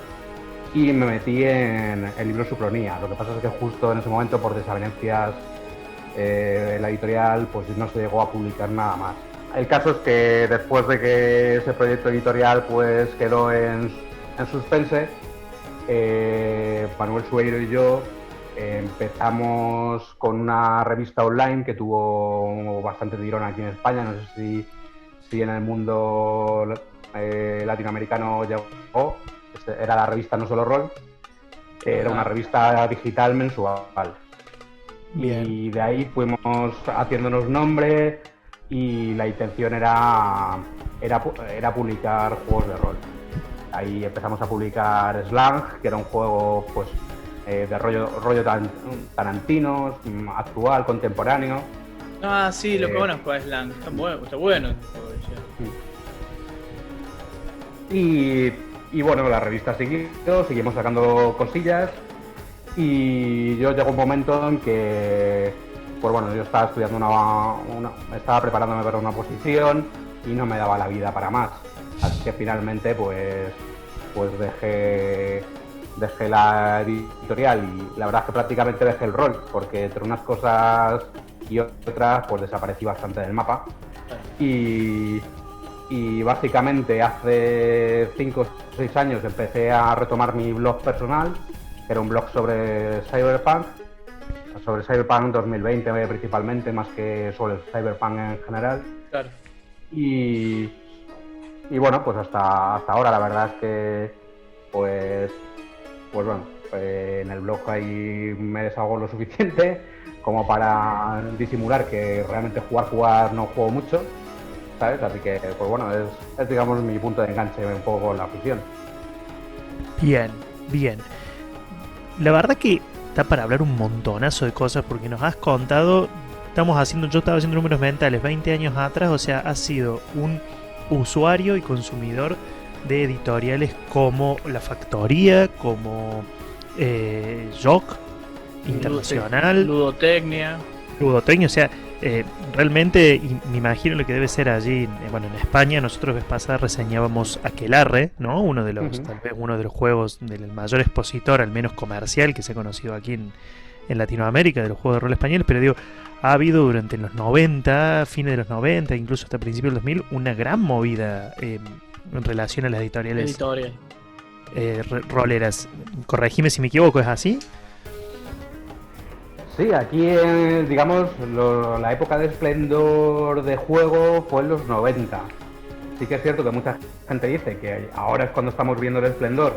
y me metí en Libros Ucronía. Lo que pasa es que justo en ese momento, por desavenencias en la editorial, pues no se llegó a publicar nada más. El caso es que después de que ese proyecto editorial pues quedó en suspense, Manuel Sueiro y yo empezamos con una revista online que tuvo bastante tirón aquí en España. No sé si en el mundo latinoamericano llegó. Era la revista No Solo Rol, era una revista digital mensual. Bien. Y de ahí fuimos haciéndonos nombre y la intención era publicar juegos de rol. Ahí empezamos a publicar Slang, que era un juego pues de rollo Tarantino, actual, contemporáneo. Ah, sí, lo conozco a Slang, está bueno. Y bueno, la revista seguimos sacando cosillas y yo llegó un momento en que, pues bueno, yo estaba estudiando estaba preparándome para una oposición y no me daba la vida para más. Así que finalmente pues dejé la editorial y la verdad es que prácticamente dejé el rol, porque entre unas cosas y otras pues desaparecí bastante del mapa. Y básicamente hace 5 o 6 años empecé a retomar mi blog personal, que era un blog sobre Cyberpunk 2020 principalmente, más que sobre Cyberpunk en general. Claro. Y bueno, pues hasta ahora la verdad es que pues bueno, en el blog ahí me desahogo lo suficiente como para disimular que realmente jugar no juego mucho, ¿sabes? Así que, pues bueno, es digamos mi punto de enganche un poco con la afición. Bien. La verdad que está para hablar un montonazo de cosas, porque nos has contado, yo estaba haciendo números mentales 20 años atrás, o sea, has sido un usuario y consumidor de editoriales como La Factoría, como Joc Internacional, Ludotecnia, o sea, Realmente, y me imagino lo que debe ser allí, bueno, en España, nosotros vez pasada reseñábamos Aquelarre, ¿no? Uno de los, tal vez uno de los juegos del mayor expositor, al menos comercial, que se ha conocido aquí en Latinoamérica, de los juegos de rol españoles, pero digo, ha habido durante los 90, fines de los 90, incluso hasta principios del 2000, una gran movida en relación a las editoriales roleras. Corregime si me equivoco, ¿es así? Sí, aquí, digamos, la época de esplendor de juego fue en los 90. Sí que es cierto que mucha gente dice que ahora es cuando estamos viendo el esplendor,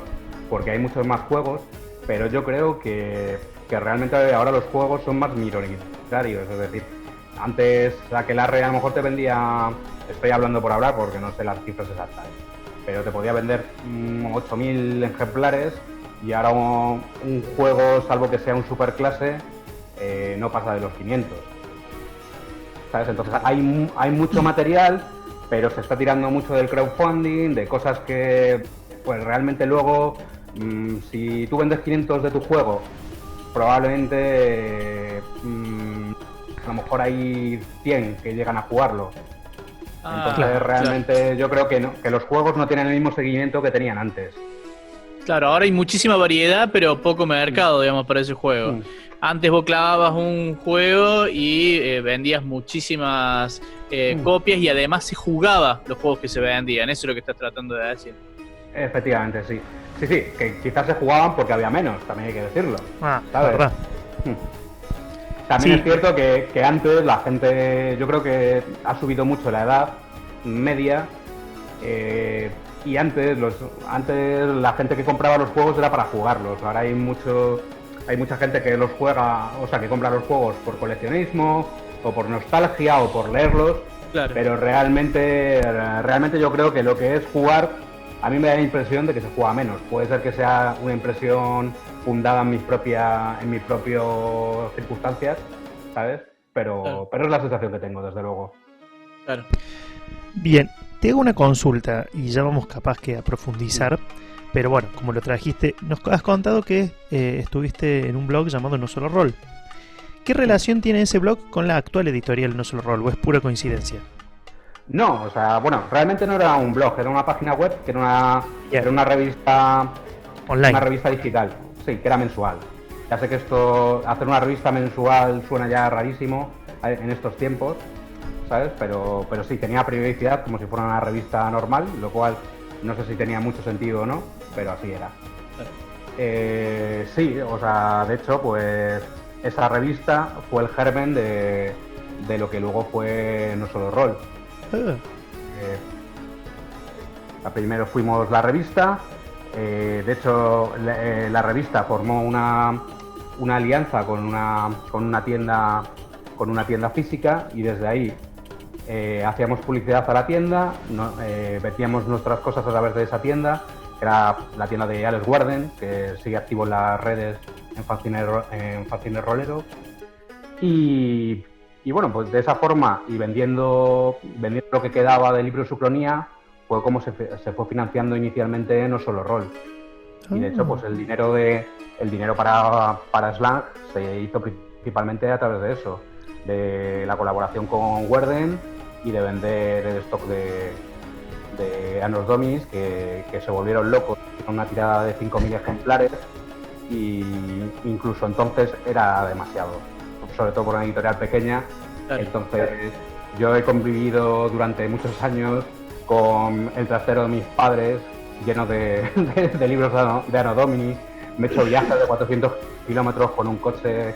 porque hay muchos más juegos, pero yo creo que realmente ahora los juegos son más minoritarios. Es decir, antes Aquelarre a lo mejor te vendía, estoy hablando por hablar porque no sé las cifras exactas, pero te podía vender 8.000 ejemplares y ahora un juego, salvo que sea un superclase, no pasa de los 500, ¿sabes? Entonces hay mucho material, pero se está tirando mucho del crowdfunding, de cosas que pues realmente luego, si tú vendes 500 de tu juego, probablemente a lo mejor hay 100 que llegan a jugarlo. Entonces realmente yo creo que, que los juegos no tienen el mismo seguimiento que tenían antes. Claro, ahora hay muchísima variedad, pero poco mercado, digamos, para ese juego. Antes vos clavabas un juego y vendías muchísimas copias y además se jugaba los juegos que se vendían. Eso es lo que estás tratando de decir. Efectivamente, sí. Sí, que quizás se jugaban porque había menos, también hay que decirlo. ¿Sabes? Verdad. También es cierto que antes la gente, yo creo que ha subido mucho la edad media, y antes la gente que compraba los juegos era para jugarlos. Ahora hay mucha gente que los juega, o sea, que compra los juegos por coleccionismo o por nostalgia o por leerlos. Claro. Pero realmente yo creo que lo que es jugar, a mí me da la impresión de que se juega menos. Puede ser que sea una impresión fundada en mis propias circunstancias, ¿sabes? Pero es la sensación que tengo, desde luego. Claro. Bien, te hago una consulta y ya vamos capaz que a profundizar. Pero bueno, como lo trajiste, nos has contado que estuviste en un blog llamado No Solo Rol. ¿Qué relación tiene ese blog con la actual editorial No Solo Rol o es pura coincidencia? No, o sea, bueno, realmente no era un blog, era una página web, que era una revista online, una revista digital, sí, que era mensual. Ya sé que hacer una revista mensual suena ya rarísimo en estos tiempos, ¿sabes? Pero sí, tenía periodicidad como si fuera una revista normal, lo cual no sé si tenía mucho sentido o no, pero así era. Sí, o sea, de hecho, pues esa revista fue el germen de lo que luego fue No Solo Rol. Primero fuimos la revista, de hecho la revista formó una alianza con una tienda física y desde ahí hacíamos publicidad a la tienda, metíamos nuestras cosas a través de esa tienda, que era la tienda de Alex Warden, que sigue activo en las redes en Fanzine Rolero. Y bueno, pues de esa forma y vendiendo lo que quedaba de Libro Sucronía fue como se fue financiando inicialmente No Solo Rol. Y de hecho, pues el dinero para Slang se hizo principalmente a través de eso, de la colaboración con Warden y de vender el stock de Anos Domis, que se volvieron locos con una tirada de 5.000 ejemplares y incluso entonces era demasiado, sobre todo por una editorial pequeña. Claro. Entonces yo he convivido durante muchos años con el trastero de mis padres lleno de libros de Anno Domini. Me he hecho viajes de 400 kilómetros con un coche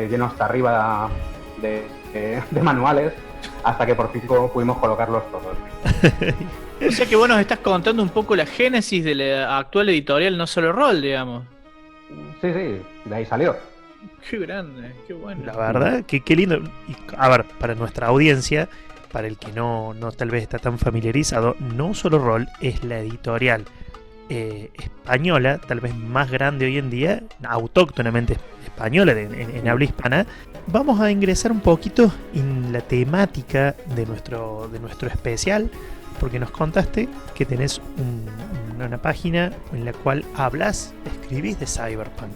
lleno hasta arriba de manuales, hasta que por fin pudimos colocarlos todos. O sea que vos nos estás contando un poco la génesis de la actual editorial No Solo Rol, digamos. Sí, de ahí salió. Qué grande, qué bueno. La verdad, qué lindo. Y, a ver, para nuestra audiencia, para el que no tal vez está tan familiarizado, No Solo Rol es la editorial española, tal vez más grande hoy en día, autóctonamente española, en habla hispana. Vamos a ingresar un poquito en la temática de nuestro especial, porque nos contaste que tenés una página en la cual escribís de Cyberpunk.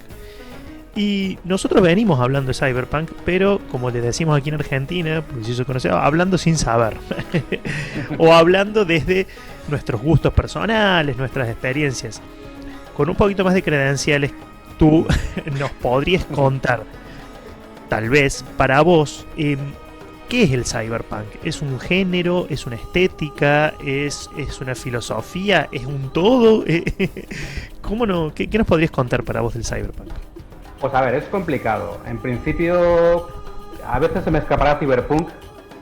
Y nosotros venimos hablando de Cyberpunk, pero como les decimos aquí en Argentina, porque si se conoce, hablando sin saber. O hablando desde nuestros gustos personales, nuestras experiencias. Con un poquito más de credenciales, tú nos podrías contar, tal vez, para vos, ¿qué es el Cyberpunk? ¿Es un género? ¿Es una estética? ¿Es una filosofía? ¿Es un todo? ¿Cómo no? ¿Qué nos podrías contar para vos del Cyberpunk? Pues a ver, es complicado. En principio, a veces se me escapará Cyberpunk,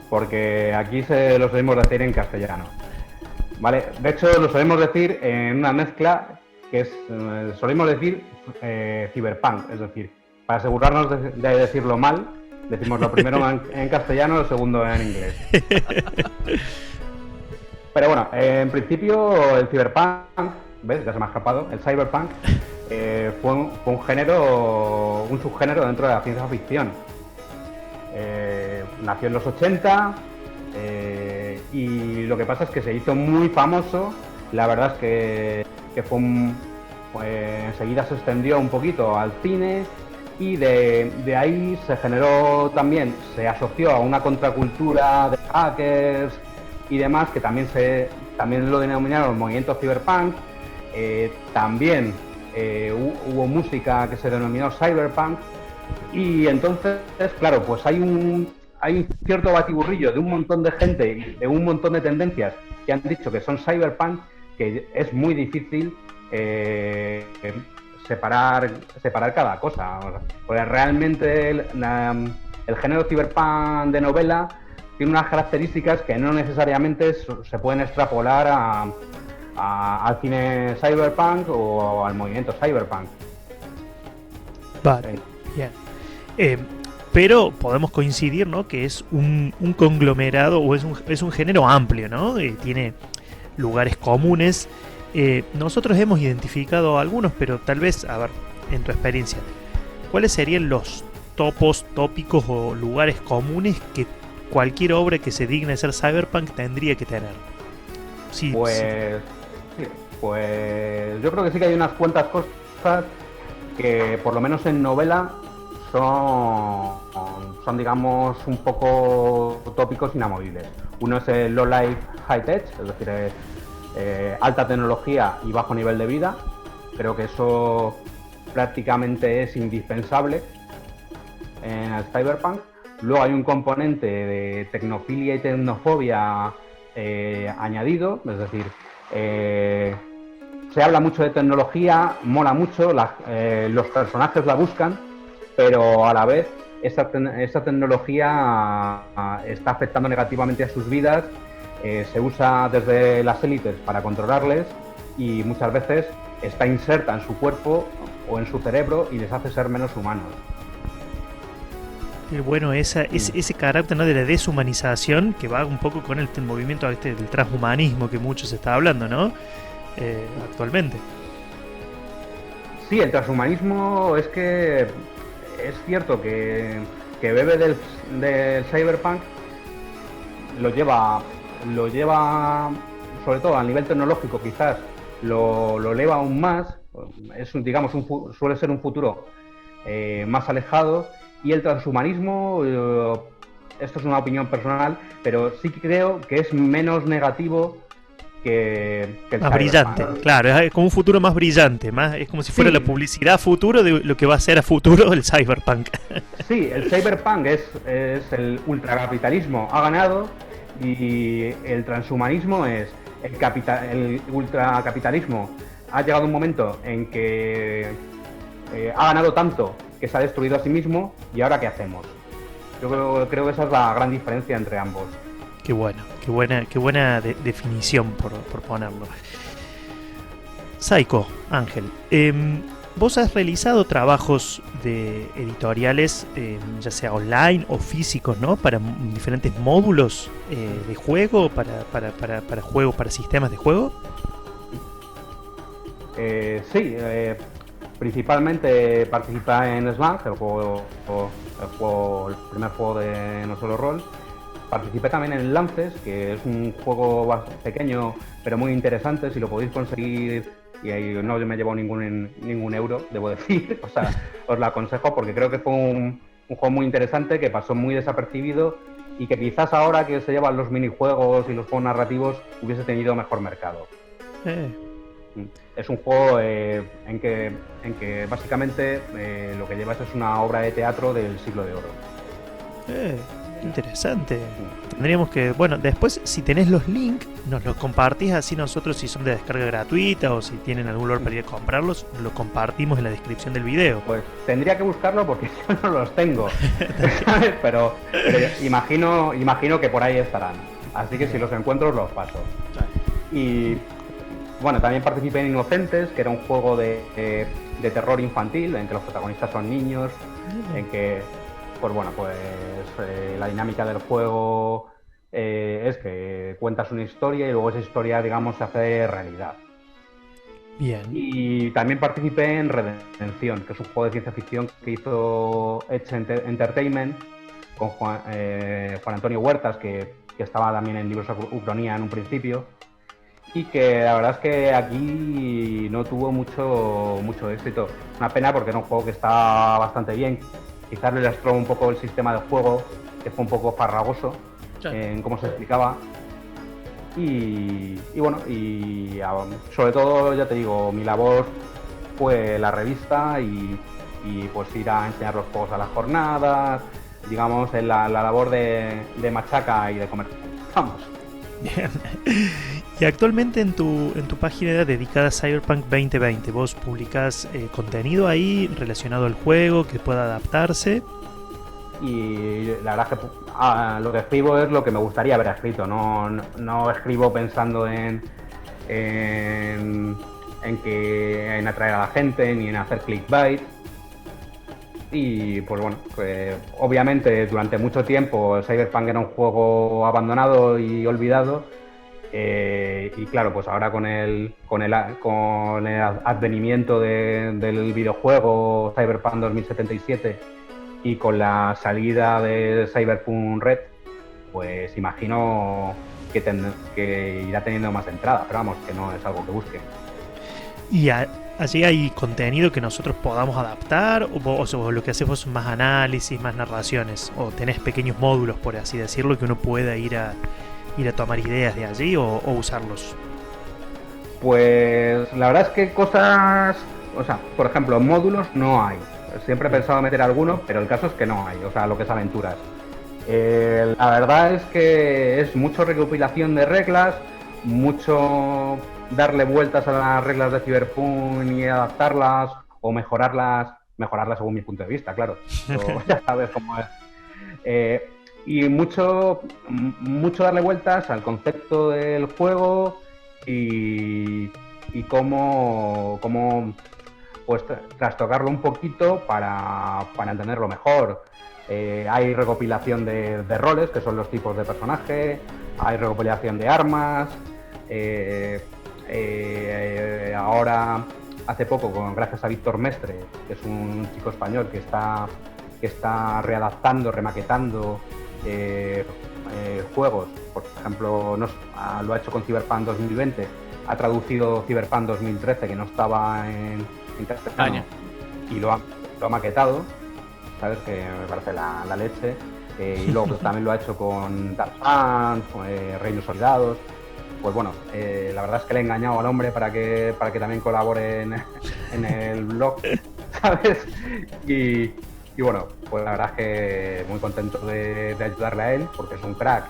porque aquí lo solemos decir en castellano. ¿Vale? De hecho, lo solemos decir en una mezcla que es, solemos decir Cyberpunk, es decir, para asegurarnos de decirlo mal, decimos lo primero en castellano, lo segundo en inglés. Pero bueno, en principio el Cyberpunk, ¿ves? Ya se me ha escapado, el Cyberpunk fue un género, un subgénero dentro de la ciencia ficción. Nació en los 80 y lo que pasa es que se hizo muy famoso. La verdad es que fue enseguida se extendió un poquito al cine y de ahí se generó también, se asoció a una contracultura de hackers y demás que también lo denominaron movimiento cyberpunk. También hubo música que se denominó cyberpunk y entonces, claro, pues hay un cierto batiburrillo de un montón de gente y de un montón de tendencias que han dicho que son cyberpunk, que es muy difícil separar cada cosa. Porque realmente el género cyberpunk de novela tiene unas características que no necesariamente se pueden extrapolar al cine cyberpunk o al movimiento cyberpunk. Vale, bien. Pero podemos coincidir, ¿no? Que es un conglomerado o es un género amplio, ¿no? Tiene lugares comunes. Nosotros hemos identificado algunos, pero tal vez, a ver, en tu experiencia, ¿cuáles serían los tópicos o lugares comunes que cualquier obra que se digne ser cyberpunk tendría que tener? Sí, pues yo creo que sí que hay unas cuantas cosas que, por lo menos en novela, son digamos, un poco tópicos inamovibles. Uno es el low life high tech, es decir, alta tecnología y bajo nivel de vida. Creo que eso prácticamente es indispensable en el cyberpunk. Luego hay un componente de tecnofilia y tecnofobia añadido, es decir, se habla mucho de tecnología, mola mucho, los personajes la buscan, pero a la vez esa tecnología está afectando negativamente a sus vidas. Se usa desde las élites para controlarles y muchas veces está inserta en su cuerpo o en su cerebro y les hace ser menos humanos. Y bueno, ese carácter, ¿no?, de la deshumanización que va un poco con el movimiento del transhumanismo que mucho se está hablando, ¿no? Actualmente. Sí, el transhumanismo es que es cierto que bebe del cyberpunk, lo lleva sobre todo a nivel tecnológico, quizás lo eleva aún más. Suele ser un futuro más alejado. Y el transhumanismo, esto es una opinión personal, pero sí que creo que es menos negativo que el más brillante, claro, es como un futuro más brillante, es como si fuera la publicidad a futuro de lo que va a ser a futuro el cyberpunk. Sí, el cyberpunk es el ultracapitalismo ha ganado y el transhumanismo es el ultracapitalismo ha llegado a un momento en que ha ganado tanto que se ha destruido a sí mismo y ahora ¿qué hacemos? Yo creo que esa es la gran diferencia entre ambos. Qué buena definición por ponerlo. Saiko, Ángel, vos has realizado trabajos de editoriales, ya sea online o físicos, ¿no? Para diferentes módulos de juego, para juegos, para sistemas de juego. Sí, principalmente participé en Smash, el primer juego de No Solo Rol. Participé también en Lances, que es un juego pequeño pero muy interesante. Si lo podéis conseguir y ahí no me llevo ningún euro, debo decir. O sea, os la aconsejo porque creo que fue un juego muy interesante que pasó muy desapercibido y que quizás ahora que se llevan los minijuegos y los juegos narrativos hubiese tenido mejor mercado. Es un juego en que básicamente lo que llevas es una obra de teatro del Siglo de Oro. Interesante. Tendríamos que, bueno, después si tenés los links, nos los compartís así nosotros, si son de descarga gratuita o si tienen algún lugar para ir a comprarlos, lo compartimos en la descripción del video. Pues tendría que buscarlo porque yo no los tengo. pero imagino que por ahí estarán. Así que si los encuentro los paso. Y bueno, también participé en Inocentes, que era un juego de terror infantil en que los protagonistas son niños, en que la dinámica del juego es que cuentas una historia y luego esa historia, digamos, se hace realidad. Bien. Y también participé en Redención, que es un juego de ciencia ficción que hizo Edge Entertainment con Juan Antonio Huertas, que estaba también en Libros Ucronía en un principio, y que la verdad es que aquí no tuvo mucho éxito. Una pena porque era un juego que estaba bastante bien. Quizás le lastró un poco el sistema de juego, que fue un poco farragoso en cómo se explicaba. Y bueno, sobre todo, ya te digo, mi labor fue la revista y pues ir a enseñar los juegos a las jornadas, digamos, en la labor de machaca y de comer. Vamos. Bien. Y actualmente en tu página dedicada a Cyberpunk 2020, ¿vos publicás contenido ahí relacionado al juego que pueda adaptarse? Y la verdad es que lo que escribo es lo que me gustaría haber escrito, no escribo pensando en atraer a la gente ni en hacer clickbait. Y pues bueno, obviamente durante mucho tiempo Cyberpunk era un juego abandonado y olvidado. Y claro, pues ahora con el advenimiento del videojuego Cyberpunk 2077 y con la salida de Cyberpunk Red, pues imagino que irá teniendo más entradas, pero vamos, que no es algo que busque. ¿Y allí hay contenido que nosotros podamos adaptar? ¿O lo que haces vos son más análisis, más narraciones? ¿O tenés pequeños módulos, por así decirlo, que uno pueda ir a tomar ideas de allí o usarlos? Pues la verdad es que cosas, o sea, por ejemplo, módulos no hay. Siempre he pensado meter alguno, pero el caso es que no hay, o sea, lo que es aventuras. La verdad es que es mucho recopilación de reglas, mucho darle vueltas a las reglas de Cyberpunk y adaptarlas o mejorarlas según mi punto de vista, claro. Pero ya sabes cómo es. Y mucho darle vueltas al concepto del juego y cómo pues trastocarlo un poquito para entenderlo mejor. Hay recopilación de roles, que son los tipos de personaje, hay recopilación de armas. Ahora, hace poco, gracias a Víctor Mestre, que es un chico español que está readaptando, remaquetando juegos. Por ejemplo, lo ha hecho con Cyberpunk 2020, ha traducido Cyberpunk 2013, que no estaba en castellano, y lo ha maquetado, ¿sabes? Que me parece la leche. Y luego pues, también lo ha hecho con Tarzan, Reinos Olvidados. Pues bueno, la verdad es que le he engañado al hombre para que también colabore en el blog, ¿sabes? Y bueno, pues la verdad es que muy contento de ayudarle a él, porque es un crack.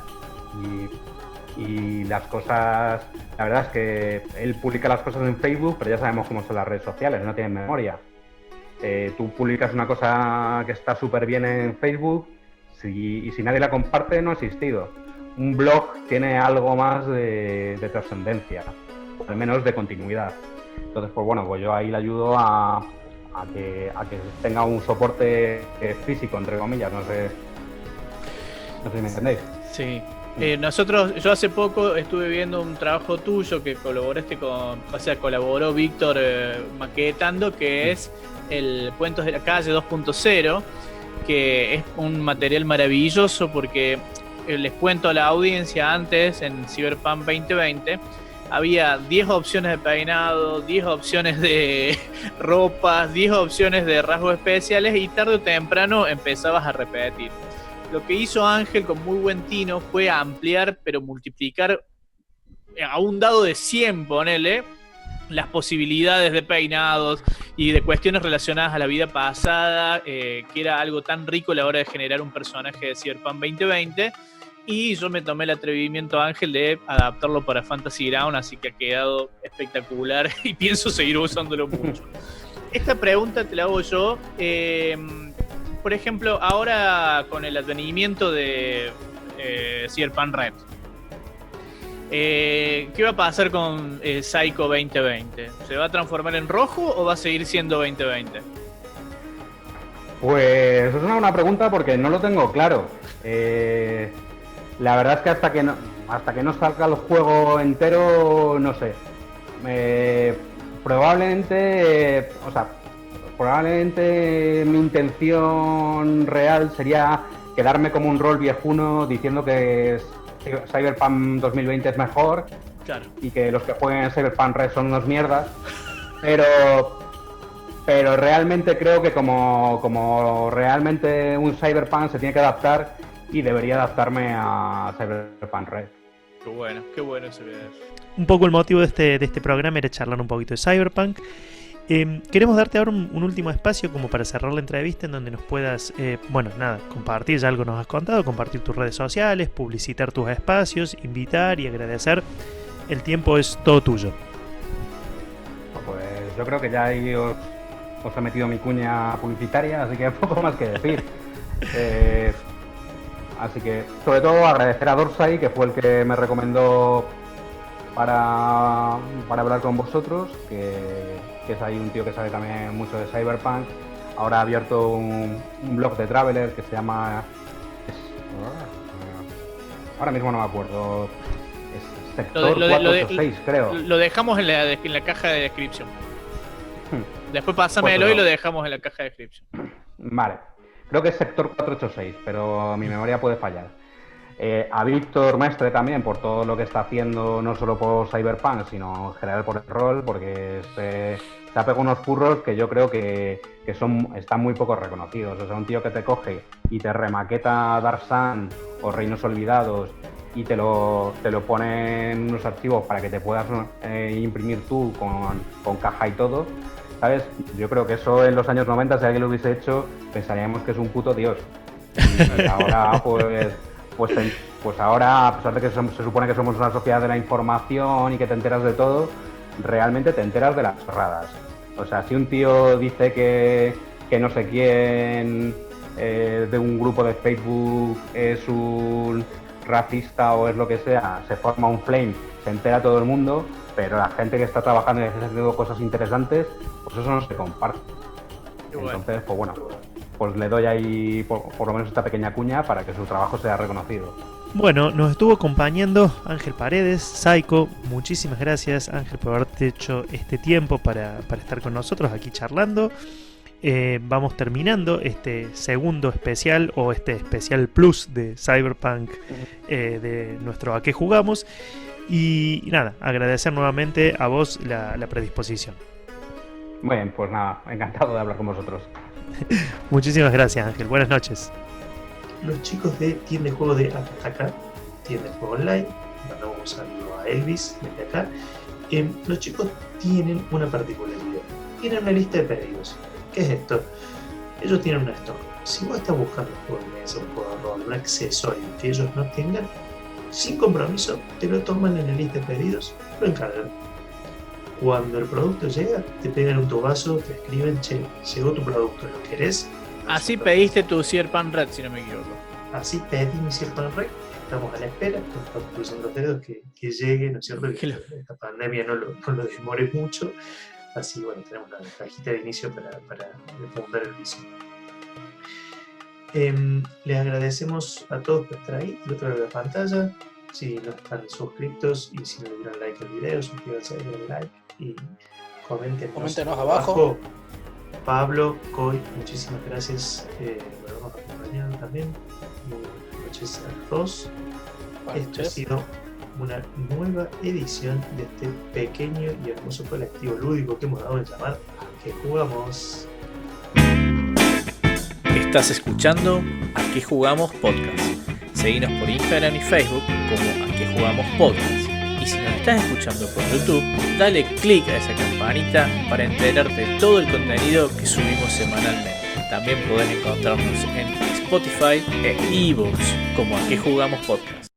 Y las cosas, la verdad es que él publica las cosas en Facebook, pero ya sabemos cómo son las redes sociales, no tienen memoria. Tú publicas una cosa que está súper bien en Facebook y si nadie la comparte, no ha existido. Un blog tiene algo más de trascendencia, o al menos de continuidad. Entonces, pues bueno, pues yo ahí le ayudo a que tenga un soporte físico, entre comillas, no sé si me entendéis. Sí. Yo hace poco estuve viendo un trabajo tuyo que colaboró Víctor maquetando, que es el Cuentos de la Calle 2.0, que es un material maravilloso porque les cuento a la audiencia, antes en Cyberpunk 2020 había 10 opciones de peinado, 10 opciones de ropas, 10 opciones de rasgos especiales y tarde o temprano empezabas a repetir. Lo que hizo Ángel con muy buen tino fue ampliar, pero multiplicar a un dado de 100, ponele, las posibilidades de peinados y de cuestiones relacionadas a la vida pasada, que era algo tan rico a la hora de generar un personaje de Cyberpunk 2020. Y yo me tomé el atrevimiento, Ángel, de adaptarlo para Fantasy Ground, así que ha quedado espectacular y pienso seguir usándolo mucho. Esta pregunta te la hago yo. Por ejemplo, ahora con el advenimiento de Cyberpunk Red, ¿qué va a pasar con Psycho 2020? ¿Se va a transformar en rojo o va a seguir siendo 2020? Pues es una buena pregunta porque no lo tengo claro. La verdad es que hasta que no salga el juego entero, no sé. Probablemente mi intención real sería quedarme como un rol viejuno diciendo que Cyberpunk 2020 es mejor, claro, y que los que jueguen en Cyberpunk Red son unos mierdas, pero realmente creo que como realmente un Cyberpunk se tiene que adaptar, y debería adaptarme a Cyberpunk Red. Qué bueno ese video. Un poco el motivo de este programa era charlar un poquito de Cyberpunk. Queremos darte ahora un último espacio como para cerrar la entrevista, en donde nos puedas, compartir, ya algo nos has contado, compartir tus redes sociales, publicitar tus espacios, invitar y agradecer. El tiempo es todo tuyo. Pues yo creo que ya ahí os he metido mi cuña publicitaria, así que poco más que decir. Así que, sobre todo, agradecer a Dorsai, que fue el que me recomendó para hablar con vosotros, que es ahí un tío que sabe también mucho de Cyberpunk. Ahora ha abierto un blog de Traveler que se llama... ahora mismo no me acuerdo. Es Sector 486, creo. Lo dejamos en la caja de descripción. Después pásamelo y lo dejamos en la caja de descripción. Vale. Creo que es Sector 486, pero mi memoria puede fallar. A Víctor Mestre también, por todo lo que está haciendo, no solo por Cyberpunk, sino en general por el rol, porque se ha pegado unos curros que yo creo que están muy poco reconocidos. O sea, un tío que te coge y te remaqueta Dark Sun o Reinos Olvidados y te lo pone en unos archivos para que te puedas imprimir tú con caja y todo. ¿Sabes? Yo creo que eso en los años 90, si alguien lo hubiese hecho, pensaríamos que es un puto dios. Y ahora, pues ahora, a pesar de que se supone que somos una sociedad de la información y que te enteras de todo, realmente te enteras de las chorradas. O sea, si un tío dice que no sé quién de un grupo de Facebook es un racista o es lo que sea, se forma un flame, se entera todo el mundo, pero la gente que está trabajando y haciendo cosas interesantes, pues eso no se comparte. Entonces, pues bueno, pues le doy ahí por lo menos esta pequeña cuña para que su trabajo sea reconocido. Bueno, nos estuvo acompañando Ángel Paredes, Psycho. Muchísimas gracias, Ángel, por haberte hecho este tiempo para estar con nosotros aquí charlando. Vamos terminando este segundo especial, o este especial plus de Cyberpunk, de nuestro ¿A qué jugamos? Y nada, agradecer nuevamente a vos la predisposición. Muy bien, pues nada, encantado de hablar con vosotros. Muchísimas gracias, Ángel. Buenas noches. Los chicos de Tienda de Juego de Acá, Tienda de Juego Online, mandamos un saludo a Elvis desde acá. Los chicos tienen una particularidad, tienen una lista de pedidos. ¿Qué es esto? Ellos tienen una stock. Si vos estás buscando un juego de mesa, un juego de rol, un accesorio que ellos no tengan, sin compromiso, te lo toman en la lista de pedidos, lo encargan. Cuando el producto llega, te pegan un tubazo, te escriben, che, llegó tu producto, ¿lo querés? Así pediste tu Cyberpunk Red, si no me equivoco. Así pedí mi Cyberpunk Red, estamos a la espera, estamos cruzando los dedos que llegue, ¿no es cierto? Que esta pandemia no lo demore mucho, así bueno, tenemos una cajita de inicio para fundar el vicio. Les agradecemos a todos por estar ahí, del otro lado de la pantalla. Si no están suscritos y si no le dieron like al video, suscríbanse, denle like y coméntenos abajo. Pablo, Coy, muchísimas gracias por habernos acompañado también. Buenas noches a los dos. Esto ha sido una nueva edición de este pequeño y hermoso colectivo lúdico que hemos dado de llamar ¿A qué jugamos? Estás escuchando ¿A qué jugamos podcast? Seguinos por Instagram y Facebook como ¿A qué jugamos podcast? Y si nos estás escuchando por YouTube, dale click a esa campanita para enterarte de todo el contenido que subimos semanalmente. También podés encontrarnos en Spotify e iVoox como ¿A qué jugamos podcast?